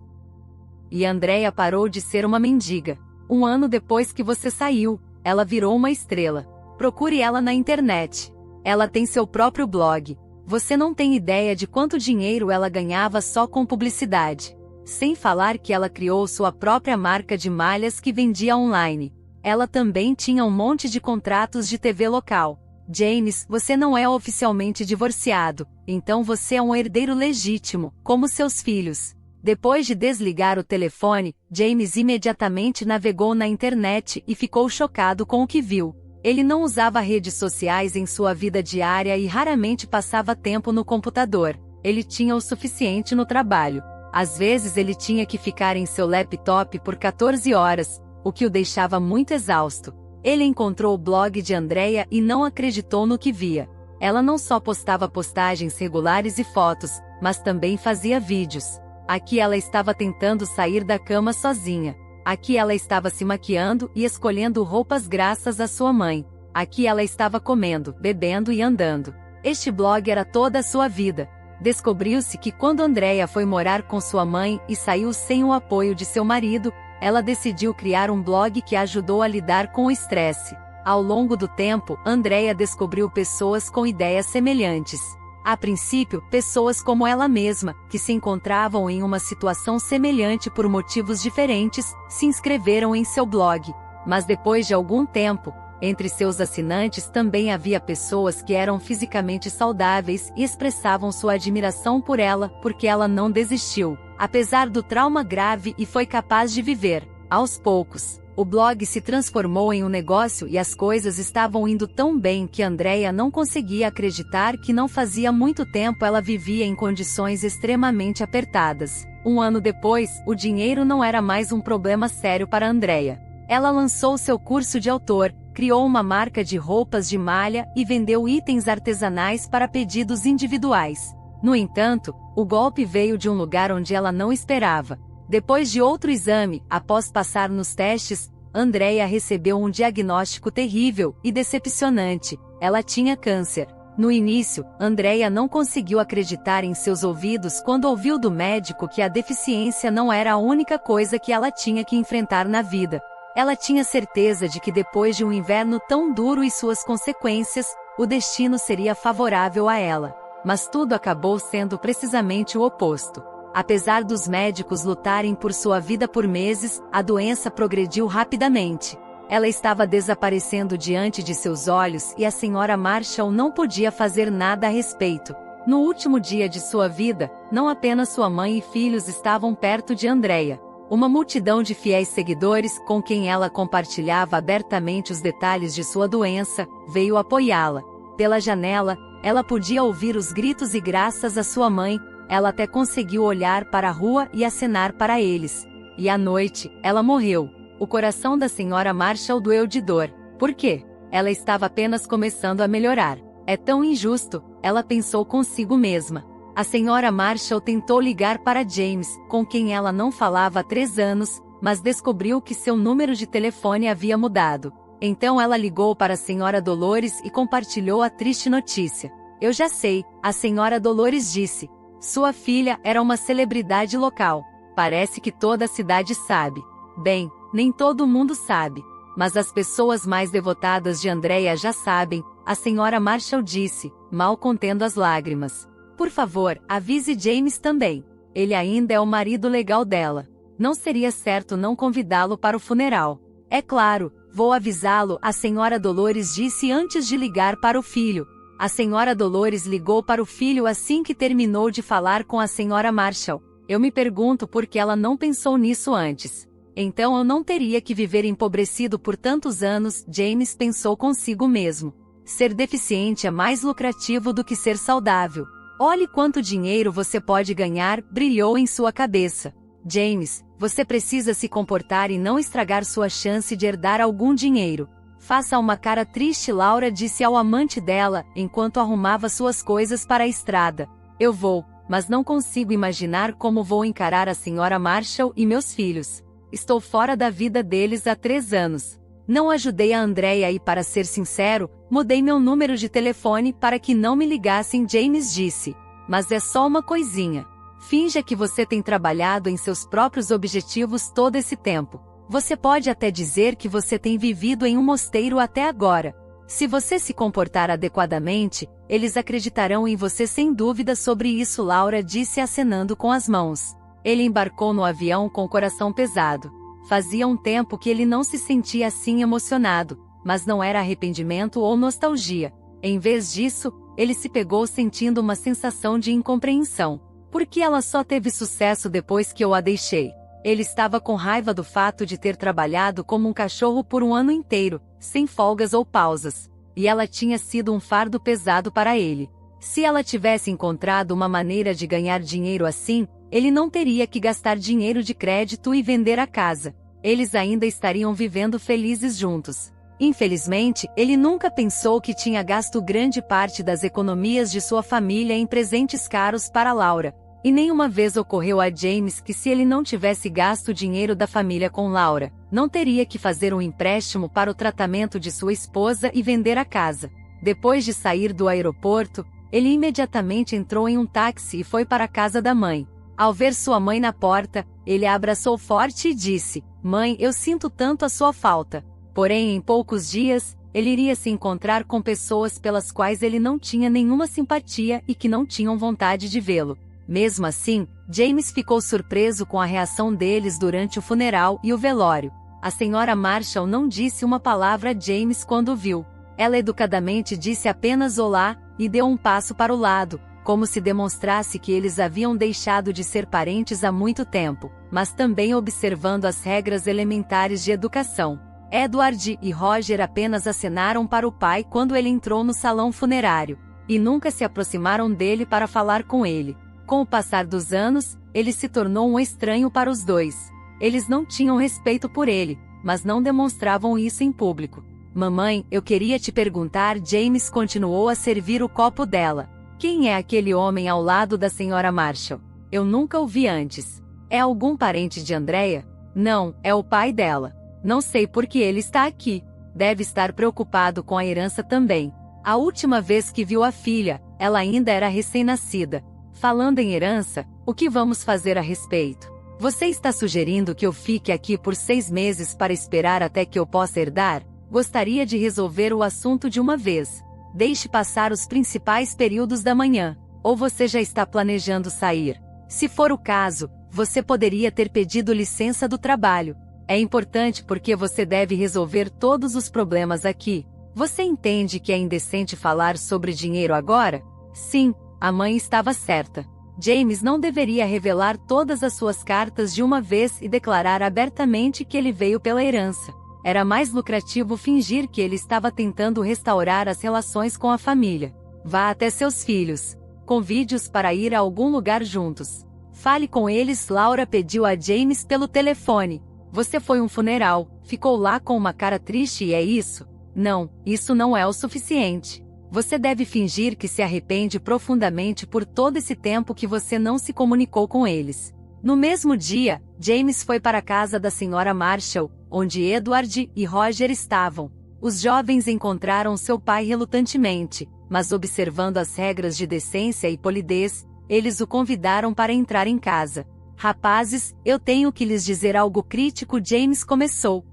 E Andrea parou de ser uma mendiga. 1 ano depois que você saiu, ela virou uma estrela. Procure ela na internet. Ela tem seu próprio blog. Você não tem ideia de quanto dinheiro ela ganhava só com publicidade. Sem falar que ela criou sua própria marca de malhas que vendia online. Ela também tinha um monte de contratos de TV local. James, você não é oficialmente divorciado, então você é um herdeiro legítimo, como seus filhos. Depois de desligar o telefone, James imediatamente navegou na internet e ficou chocado com o que viu. Ele não usava redes sociais em sua vida diária e raramente passava tempo no computador. Ele tinha o suficiente no trabalho. Às vezes ele tinha que ficar em seu laptop por 14 horas, o que o deixava muito exausto. Ele encontrou o blog de Andrea e não acreditou no que via. Ela não só postava postagens regulares e fotos, mas também fazia vídeos. Aqui ela estava tentando sair da cama sozinha. Aqui ela estava se maquiando e escolhendo roupas graças à sua mãe. Aqui ela estava comendo, bebendo e andando. Este blog era toda a sua vida. Descobriu-se que quando Andrea foi morar com sua mãe e saiu sem o apoio de seu marido, ela decidiu criar um blog que a ajudou a lidar com o estresse. Ao longo do tempo, Andrea descobriu pessoas com ideias semelhantes. A princípio, pessoas como ela mesma, que se encontravam em uma situação semelhante por motivos diferentes, se inscreveram em seu blog. Mas depois de algum tempo, entre seus assinantes também havia pessoas que eram fisicamente saudáveis e expressavam sua admiração por ela, porque ela não desistiu, apesar do trauma grave, e foi capaz de viver. Aos poucos, o blog se transformou em um negócio e as coisas estavam indo tão bem que Andrea não conseguia acreditar que não fazia muito tempo ela vivia em condições extremamente apertadas. 1 ano depois, o dinheiro não era mais um problema sério para Andrea. Ela lançou seu curso de autor, criou uma marca de roupas de malha e vendeu itens artesanais para pedidos individuais. No entanto, o golpe veio de um lugar onde ela não esperava. Depois de outro exame, após passar nos testes, Andrea recebeu um diagnóstico terrível e decepcionante. Ela tinha câncer. No início, Andrea não conseguiu acreditar em seus ouvidos quando ouviu do médico que a deficiência não era a única coisa que ela tinha que enfrentar na vida. Ela tinha certeza de que depois de um inverno tão duro e suas consequências, o destino seria favorável a ela. Mas tudo acabou sendo precisamente o oposto. Apesar dos médicos lutarem por sua vida por meses, a doença progrediu rapidamente. Ela estava desaparecendo diante de seus olhos e a senhora Marshall não podia fazer nada a respeito. No último dia de sua vida, não apenas sua mãe e filhos estavam perto de Andrea. Uma multidão de fiéis seguidores, com quem ela compartilhava abertamente os detalhes de sua doença, veio apoiá-la. Pela janela, ela podia ouvir os gritos e graças à sua mãe, ela até conseguiu olhar para a rua e acenar para eles. E à noite, ela morreu. O coração da senhora Marshall doeu de dor. Por quê? Ela estava apenas começando a melhorar. É tão injusto, ela pensou consigo mesma. A senhora Marshall tentou ligar para James, com quem ela não falava há 3 anos, mas descobriu que seu número de telefone havia mudado. Então ela ligou para a senhora Dolores e compartilhou a triste notícia. Eu já sei, a senhora Dolores disse. Sua filha era uma celebridade local. Parece que toda a cidade sabe. Bem, nem todo mundo sabe. Mas as pessoas mais devotadas de Andrea já sabem, a senhora Marshall disse, mal contendo as lágrimas. Por favor, avise James também. Ele ainda é o marido legal dela. Não seria certo não convidá-lo para o funeral. É claro, vou avisá-lo, a senhora Dolores disse antes de ligar para o filho. A senhora Dolores ligou para o filho assim que terminou de falar com a senhora Marshall. Eu me pergunto por que ela não pensou nisso antes. Então eu não teria que viver empobrecido por tantos anos, James pensou consigo mesmo. Ser deficiente é mais lucrativo do que ser saudável. Olhe quanto dinheiro você pode ganhar, brilhou em sua cabeça. James, você precisa se comportar e não estragar sua chance de herdar algum dinheiro. Faça uma cara triste, Laura disse ao amante dela, enquanto arrumava suas coisas para a estrada. Eu vou, mas não consigo imaginar como vou encarar a senhora Marshall e meus filhos. Estou fora da vida deles há 3 anos. Não ajudei a Andrea e, para ser sincero, mudei meu número de telefone para que não me ligassem, James disse. Mas é só uma coisinha. Finja que você tem trabalhado em seus próprios objetivos todo esse tempo. Você pode até dizer que você tem vivido em um mosteiro até agora. Se você se comportar adequadamente, eles acreditarão em você sem dúvida sobre isso, Laura disse acenando com as mãos. Ele embarcou no avião com o coração pesado. Fazia um tempo que ele não se sentia assim emocionado, mas não era arrependimento ou nostalgia. Em vez disso, ele se pegou sentindo uma sensação de incompreensão. Por que ela só teve sucesso depois que eu a deixei? Ele estava com raiva do fato de ter trabalhado como um cachorro por um ano inteiro, sem folgas ou pausas. E ela tinha sido um fardo pesado para ele. Se ela tivesse encontrado uma maneira de ganhar dinheiro assim, ele não teria que gastar dinheiro de crédito e vender a casa. Eles ainda estariam vivendo felizes juntos. Infelizmente, ele nunca pensou que tinha gasto grande parte das economias de sua família em presentes caros para Laura. E nenhuma vez ocorreu a James que se ele não tivesse gasto o dinheiro da família com Laura, não teria que fazer um empréstimo para o tratamento de sua esposa e vender a casa. Depois de sair do aeroporto, ele imediatamente entrou em um táxi e foi para a casa da mãe. Ao ver sua mãe na porta, ele a abraçou forte e disse: "Mãe, eu sinto tanto a sua falta." Porém, em poucos dias, ele iria se encontrar com pessoas pelas quais ele não tinha nenhuma simpatia e que não tinham vontade de vê-lo. Mesmo assim, James ficou surpreso com a reação deles durante o funeral e o velório. A senhora Marshall não disse uma palavra a James quando o viu. Ela educadamente disse apenas olá, e deu um passo para o lado, como se demonstrasse que eles haviam deixado de ser parentes há muito tempo, mas também observando as regras elementares de educação. Edward e Roger apenas acenaram para o pai quando ele entrou no salão funerário, e nunca se aproximaram dele para falar com ele. Com o passar dos anos, ele se tornou um estranho para os dois. Eles não tinham respeito por ele, mas não demonstravam isso em público. Mamãe, eu queria te perguntar, James continuou a servir o copo dela. Quem é aquele homem ao lado da senhora Marshall? Eu nunca o vi antes. É algum parente de Andrea? Não, é o pai dela. Não sei por que ele está aqui. Deve estar preocupado com a herança também. A última vez que viu a filha, ela ainda era recém-nascida. Falando em herança, o que vamos fazer a respeito? Você está sugerindo que eu fique aqui por 6 meses para esperar até que eu possa herdar? Gostaria de resolver o assunto de uma vez. Deixe passar os principais períodos da manhã. Ou você já está planejando sair? Se for o caso, você poderia ter pedido licença do trabalho. É importante porque você deve resolver todos os problemas aqui. Você entende que é indecente falar sobre dinheiro agora? Sim, a mãe estava certa. James não deveria revelar todas as suas cartas de uma vez e declarar abertamente que ele veio pela herança. Era mais lucrativo fingir que ele estava tentando restaurar as relações com a família. Vá até seus filhos. Convide-os para ir a algum lugar juntos. Fale com eles, Laura pediu a James pelo telefone. Você foi um funeral, ficou lá com uma cara triste e é isso? Não, isso não é o suficiente. Você deve fingir que se arrepende profundamente por todo esse tempo que você não se comunicou com eles. No mesmo dia, James foi para a casa da senhora Marshall, onde Edward e Roger estavam. Os jovens encontraram seu pai relutantemente, mas observando as regras de decência e polidez, eles o convidaram para entrar em casa. Rapazes, eu tenho que lhes dizer algo crítico, James começou.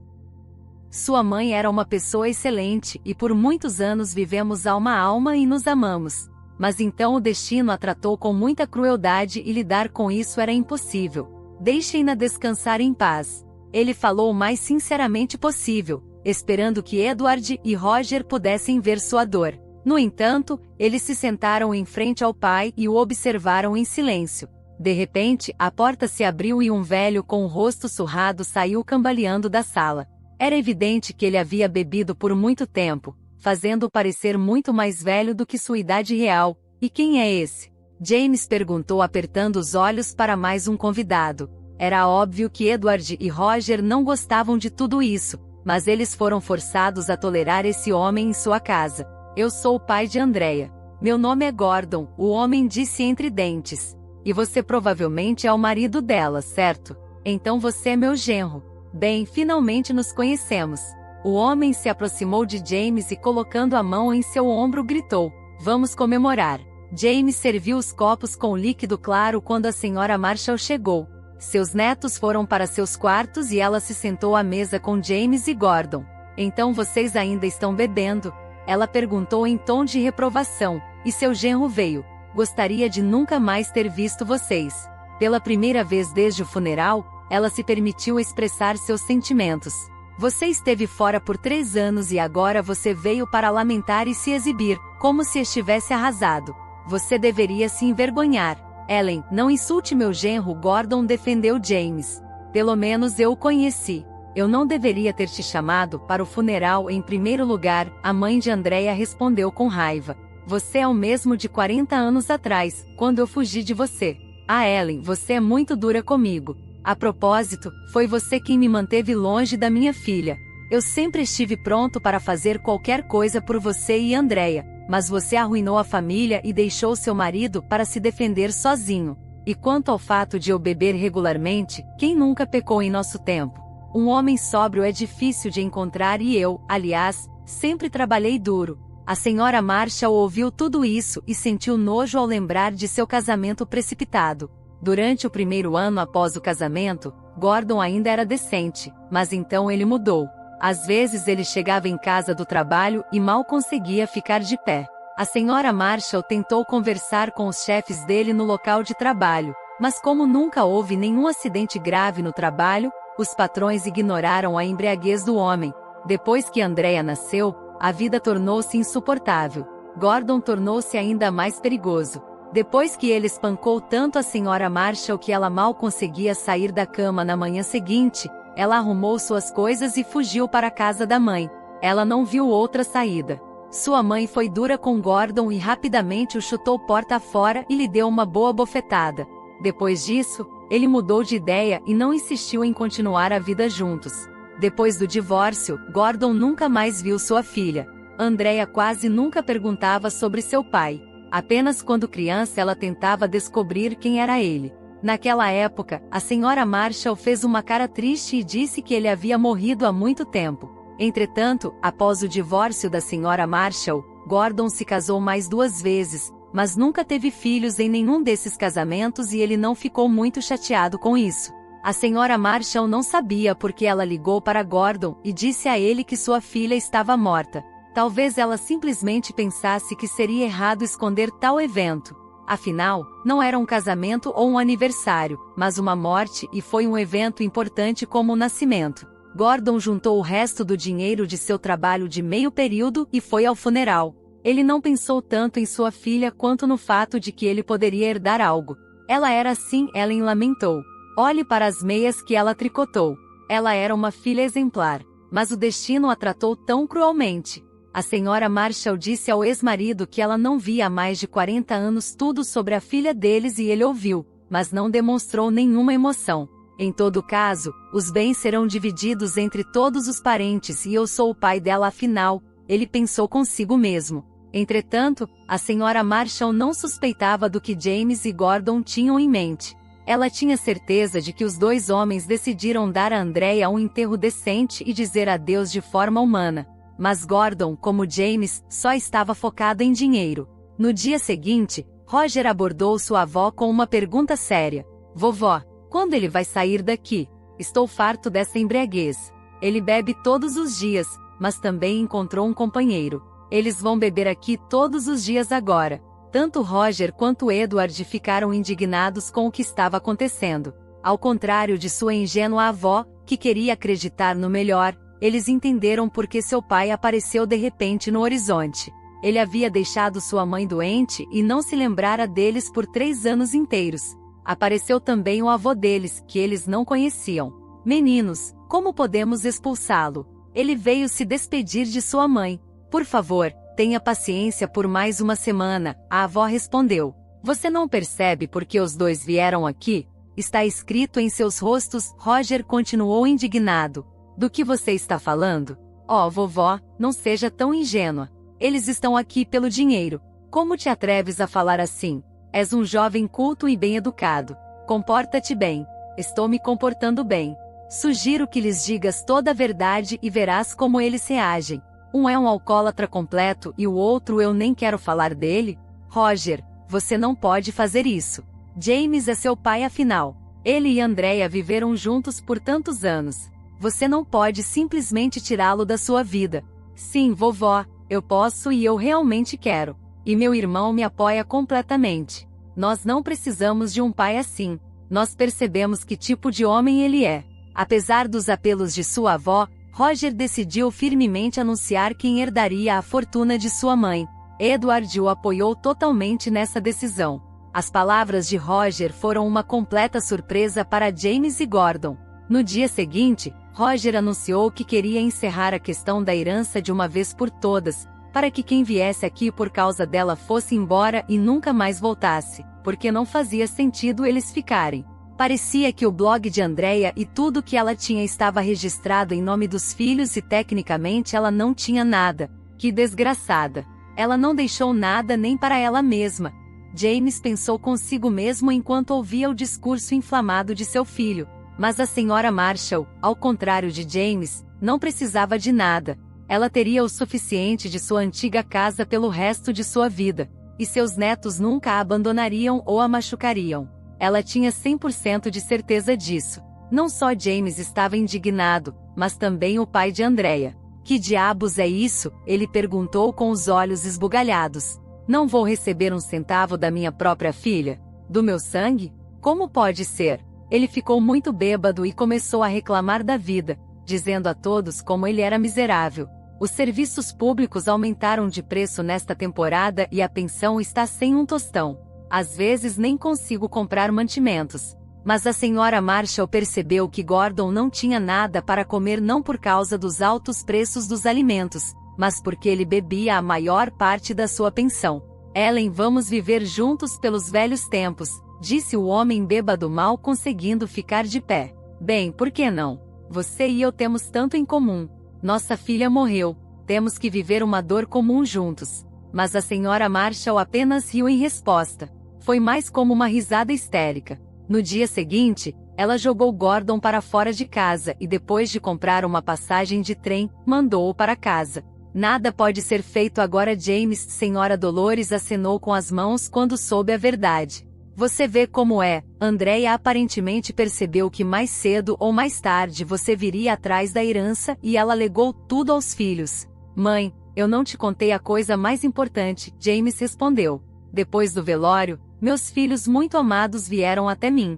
Sua mãe era uma pessoa excelente e por muitos anos vivemos alma a alma e nos amamos. Mas então o destino a tratou com muita crueldade e lidar com isso era impossível. Deixem-na descansar em paz. Ele falou o mais sinceramente possível, esperando que Edward e Roger pudessem ver sua dor. No entanto, eles se sentaram em frente ao pai e o observaram em silêncio. De repente, a porta se abriu e um velho com o rosto surrado saiu cambaleando da sala. Era evidente que ele havia bebido por muito tempo, fazendo-o parecer muito mais velho do que sua idade real. E quem é esse? James perguntou apertando os olhos para mais um convidado. Era óbvio que Edward e Roger não gostavam de tudo isso, mas eles foram forçados a tolerar esse homem em sua casa. Eu sou o pai de Andrea. Meu nome é Gordon, o homem disse entre dentes. E você provavelmente é o marido dela, certo? Então você é meu genro. Bem, finalmente nos conhecemos. O homem se aproximou de James e colocando a mão em seu ombro gritou: vamos comemorar. James serviu os copos com líquido claro quando a senhora Marshall chegou. Seus netos foram para seus quartos e ela se sentou à mesa com James e Gordon. Então vocês ainda estão bebendo? Ela perguntou em tom de reprovação, e seu genro veio. Gostaria de nunca mais ter visto vocês. Pela primeira vez desde o funeral, ela se permitiu expressar seus sentimentos. Você esteve fora por 3 anos e agora você veio para lamentar e se exibir, como se estivesse arrasado. Você deveria se envergonhar. Ellen, não insulte meu genro, Gordon defendeu James. Pelo menos eu o conheci. Eu não deveria ter te chamado para o funeral em primeiro lugar, a mãe de Andrea respondeu com raiva. Você é o mesmo de 40 anos atrás, quando eu fugi de você. Ah, Ellen, você é muito dura comigo. A propósito, foi você quem me manteve longe da minha filha. Eu sempre estive pronto para fazer qualquer coisa por você e Andrea, mas você arruinou a família e deixou seu marido para se defender sozinho. E quanto ao fato de eu beber regularmente, quem nunca pecou em nosso tempo? Um homem sóbrio é difícil de encontrar e eu, aliás, sempre trabalhei duro. A senhora Marshall ouviu tudo isso e sentiu nojo ao lembrar de seu casamento precipitado. Durante o primeiro ano após o casamento, Gordon ainda era decente, mas então ele mudou. Às vezes ele chegava em casa do trabalho e mal conseguia ficar de pé. A senhora Marshall tentou conversar com os chefes dele no local de trabalho, mas como nunca houve nenhum acidente grave no trabalho, os patrões ignoraram a embriaguez do homem. Depois que Andrea nasceu, a vida tornou-se insuportável. Gordon tornou-se ainda mais perigoso. Depois que ele espancou tanto a senhora Marshall que ela mal conseguia sair da cama na manhã seguinte, ela arrumou suas coisas e fugiu para a casa da mãe. Ela não viu outra saída. Sua mãe foi dura com Gordon e rapidamente o chutou porta fora e lhe deu uma boa bofetada. Depois disso, ele mudou de ideia e não insistiu em continuar a vida juntos. Depois do divórcio, Gordon nunca mais viu sua filha. Andrea quase nunca perguntava sobre seu pai. Apenas quando criança ela tentava descobrir quem era ele. Naquela época, a senhora Marshall fez uma cara triste e disse que ele havia morrido há muito tempo. Entretanto, após o divórcio da senhora Marshall, Gordon se casou mais 2 vezes, mas nunca teve filhos em nenhum desses casamentos e ele não ficou muito chateado com isso. A senhora Marshall não sabia porque ela ligou para Gordon e disse a ele que sua filha estava morta. Talvez ela simplesmente pensasse que seria errado esconder tal evento. Afinal, não era um casamento ou um aniversário, mas uma morte e foi um evento importante como o nascimento. Gordon juntou o resto do dinheiro de seu trabalho de meio período e foi ao funeral. Ele não pensou tanto em sua filha quanto no fato de que ele poderia herdar algo. Ela era assim, Ellen lamentou. Olhe para as meias que ela tricotou. Ela era uma filha exemplar, mas o destino a tratou tão cruelmente. A senhora Marshall disse ao ex-marido que ela não via há mais de 40 anos tudo sobre a filha deles e ele ouviu, mas não demonstrou nenhuma emoção. Em todo caso, os bens serão divididos entre todos os parentes e eu sou o pai dela afinal, ele pensou consigo mesmo. Entretanto, a senhora Marshall não suspeitava do que James e Gordon tinham em mente. Ela tinha certeza de que os 2 homens decidiram dar a Andrea um enterro decente e dizer adeus de forma humana. Mas Gordon, como James, só estava focado em dinheiro. No dia seguinte, Roger abordou sua avó com uma pergunta séria. Vovó, quando ele vai sair daqui? Estou farto dessa embriaguez. Ele bebe todos os dias, mas também encontrou um companheiro. Eles vão beber aqui todos os dias agora. Tanto Roger quanto Edward ficaram indignados com o que estava acontecendo. Ao contrário de sua ingênua avó, que queria acreditar no melhor, eles entenderam por que seu pai apareceu de repente no horizonte. Ele havia deixado sua mãe doente e não se lembrara deles por 3 anos inteiros. Apareceu também o avô deles, que eles não conheciam. Meninos, como podemos expulsá-lo? Ele veio se despedir de sua mãe. Por favor, tenha paciência por mais uma semana, a avó respondeu. Você não percebe por que os 2 vieram aqui? Está escrito em seus rostos, Roger continuou indignado. Do que você está falando? Oh, vovó, não seja tão ingênua. Eles estão aqui pelo dinheiro. Como te atreves a falar assim? És um jovem culto e bem educado. Comporta-te bem. Estou me comportando bem. Sugiro que lhes digas toda a verdade e verás como eles reagem. Um é um alcoólatra completo e o outro eu nem quero falar dele. Roger, você não pode fazer isso. James é seu pai afinal. Ele e Andrea viveram juntos por tantos anos. Você não pode simplesmente tirá-lo da sua vida. Sim, vovó, eu posso e eu realmente quero. E meu irmão me apoia completamente. Nós não precisamos de um pai assim. Nós percebemos que tipo de homem ele é. Apesar dos apelos de sua avó, Roger decidiu firmemente anunciar quem herdaria a fortuna de sua mãe. Edward o apoiou totalmente nessa decisão. As palavras de Roger foram uma completa surpresa para James e Gordon. No dia seguinte, Roger anunciou que queria encerrar a questão da herança de uma vez por todas, para que quem viesse aqui por causa dela fosse embora e nunca mais voltasse, porque não fazia sentido eles ficarem. Parecia que o blog de Andrea e tudo que ela tinha estava registrado em nome dos filhos e tecnicamente ela não tinha nada. Que desgraçada! Ela não deixou nada nem para ela mesma. James pensou consigo mesmo enquanto ouvia o discurso inflamado de seu filho. Mas a senhora Marshall, ao contrário de James, não precisava de nada. Ela teria o suficiente de sua antiga casa pelo resto de sua vida. E seus netos nunca a abandonariam ou a machucariam. Ela tinha 100% de certeza disso. Não só James estava indignado, mas também o pai de Andrea. Que diabos é isso? Ele perguntou com os olhos esbugalhados. Não vou receber um centavo da minha própria filha? Do meu sangue? Como pode ser? Ele ficou muito bêbado e começou a reclamar da vida, dizendo a todos como ele era miserável. Os serviços públicos aumentaram de preço nesta temporada e a pensão está sem um tostão. Às vezes nem consigo comprar mantimentos. Mas a senhora Marshall percebeu que Gordon não tinha nada para comer não por causa dos altos preços dos alimentos, mas porque ele bebia a maior parte da sua pensão. Ellen, vamos viver juntos pelos velhos tempos, disse o homem bêbado mal conseguindo ficar de pé. Bem, por que não? Você e eu temos tanto em comum. Nossa filha morreu. Temos que viver uma dor comum juntos. Mas a senhora Marshall apenas riu em resposta. Foi mais como uma risada histérica. No dia seguinte, ela jogou Gordon para fora de casa e depois de comprar uma passagem de trem, mandou-o para casa. Nada pode ser feito agora, James. Senhora Dolores acenou com as mãos quando soube a verdade. Você vê como é. Andrea aparentemente percebeu que mais cedo ou mais tarde você viria atrás da herança e ela legou tudo aos filhos. Mãe, eu não te contei a coisa mais importante, James respondeu. Depois do velório, meus filhos muito amados vieram até mim.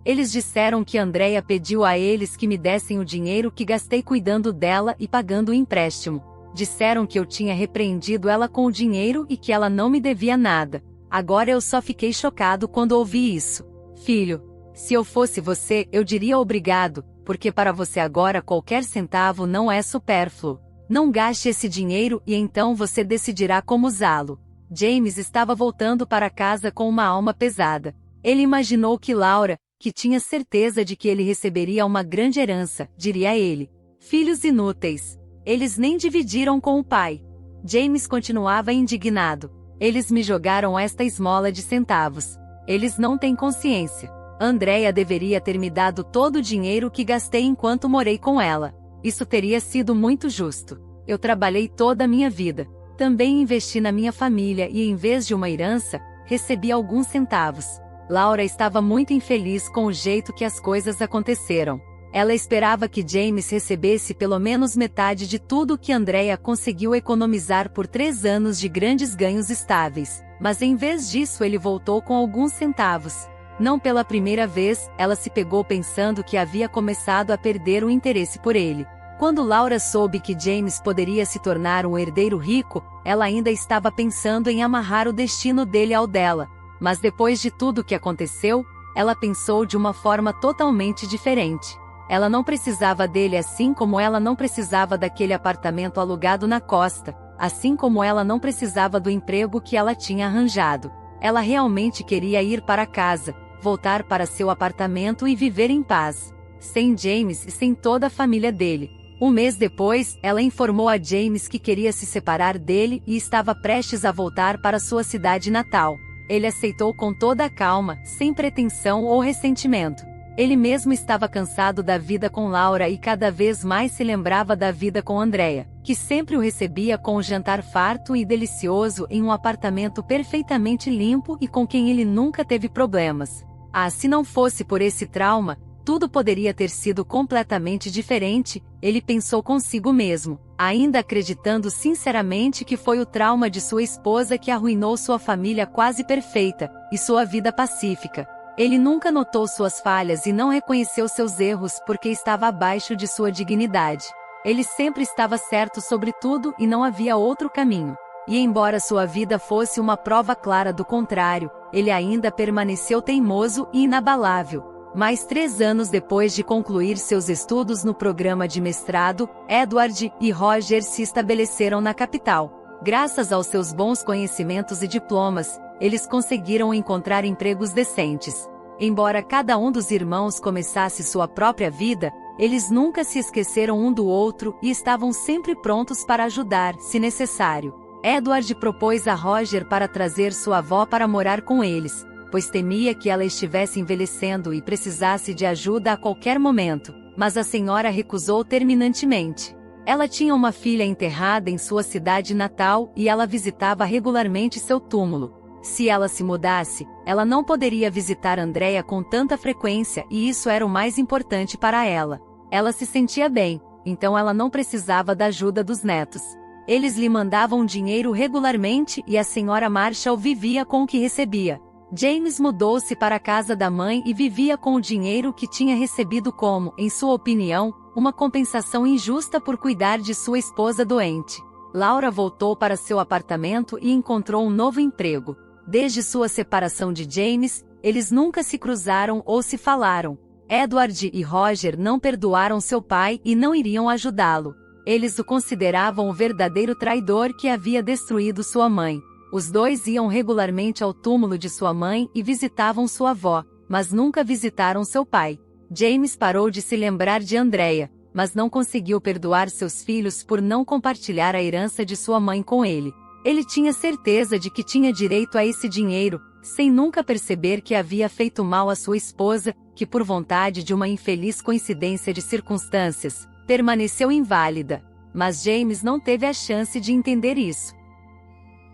Eles disseram que Andrea pediu a eles que me dessem o dinheiro que gastei cuidando dela e pagando o empréstimo. Disseram que eu tinha repreendido ela com o dinheiro e que ela não me devia nada. Agora eu só fiquei chocado quando ouvi isso. Filho, se eu fosse você, eu diria obrigado, porque para você agora qualquer centavo não é supérfluo. Não gaste esse dinheiro e então você decidirá como usá-lo. James estava voltando para casa com uma alma pesada. Ele imaginou que Laura, que tinha certeza de que ele receberia uma grande herança, diria ele. Filhos inúteis. Eles nem dividiram com o pai. James continuava indignado. Eles me jogaram esta esmola de centavos. Eles não têm consciência. Andrea deveria ter me dado todo o dinheiro que gastei enquanto morei com ela. Isso teria sido muito justo. Eu trabalhei toda a minha vida. Também investi na minha família e em vez de uma herança, recebi alguns centavos. Laura estava muito infeliz com o jeito que as coisas aconteceram. Ela esperava que James recebesse pelo menos metade de tudo que Andrea conseguiu economizar por 3 anos de grandes ganhos estáveis, mas em vez disso ele voltou com alguns centavos. Não pela primeira vez, ela se pegou pensando que havia começado a perder o interesse por ele. Quando Laura soube que James poderia se tornar um herdeiro rico, ela ainda estava pensando em amarrar o destino dele ao dela. Mas depois de tudo que aconteceu, ela pensou de uma forma totalmente diferente. Ela não precisava dele assim como ela não precisava daquele apartamento alugado na costa, assim como ela não precisava do emprego que ela tinha arranjado. Ela realmente queria ir para casa, voltar para seu apartamento e viver em paz. sem James e sem toda a família dele. Um mês depois, ela informou a James que queria se separar dele e estava prestes a voltar para sua cidade natal. Ele aceitou com toda a calma, sem pretensão ou ressentimento. Ele mesmo estava cansado da vida com Laura e cada vez mais se lembrava da vida com Andrea, que sempre o recebia com um jantar farto e delicioso em um apartamento perfeitamente limpo e com quem ele nunca teve problemas. Ah, se não fosse por esse trauma, tudo poderia ter sido completamente diferente, ele pensou consigo mesmo, ainda acreditando sinceramente que foi o trauma de sua esposa que arruinou sua família quase perfeita, e sua vida pacífica. Ele nunca notou suas falhas e não reconheceu seus erros porque estava abaixo de sua dignidade. Ele sempre estava certo sobre tudo e não havia outro caminho. E embora sua vida fosse uma prova clara do contrário, ele ainda permaneceu teimoso e inabalável. Mais 3 anos depois de concluir seus estudos no programa de mestrado, Edward e Roger se estabeleceram na capital. Graças aos seus bons conhecimentos e diplomas, eles conseguiram encontrar empregos decentes. Embora cada um dos irmãos começasse sua própria vida, eles nunca se esqueceram um do outro e estavam sempre prontos para ajudar, se necessário. Edward propôs a Roger para trazer sua avó para morar com eles, pois temia que ela estivesse envelhecendo e precisasse de ajuda a qualquer momento, mas a senhora recusou terminantemente. Ela tinha uma filha enterrada em sua cidade natal e ela visitava regularmente seu túmulo. Se ela se mudasse, ela não poderia visitar Andrea com tanta frequência e isso era o mais importante para ela. Ela se sentia bem, então ela não precisava da ajuda dos netos. Eles lhe mandavam dinheiro regularmente e a senhora Marshall vivia com o que recebia. James mudou-se para a casa da mãe e vivia com o dinheiro que tinha recebido como, em sua opinião, uma compensação injusta por cuidar de sua esposa doente. Laura voltou para seu apartamento e encontrou um novo emprego. Desde sua separação de James, eles nunca se cruzaram ou se falaram. Edward e Roger não perdoaram seu pai e não iriam ajudá-lo. Eles o consideravam o verdadeiro traidor que havia destruído sua mãe. Os dois iam regularmente ao túmulo de sua mãe e visitavam sua avó, mas nunca visitaram seu pai. James parou de se lembrar de Andrea, mas não conseguiu perdoar seus filhos por não compartilhar a herança de sua mãe com ele. Ele tinha certeza de que tinha direito a esse dinheiro, sem nunca perceber que havia feito mal à sua esposa, que por vontade de uma infeliz coincidência de circunstâncias, permaneceu inválida. Mas James não teve a chance de entender isso.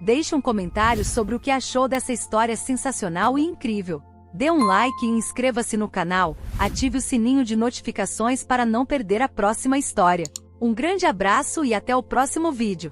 Deixe um comentário sobre o que achou dessa história sensacional e incrível. Dê um like e inscreva-se no canal, ative o sininho de notificações para não perder a próxima história. Um grande abraço e até o próximo vídeo.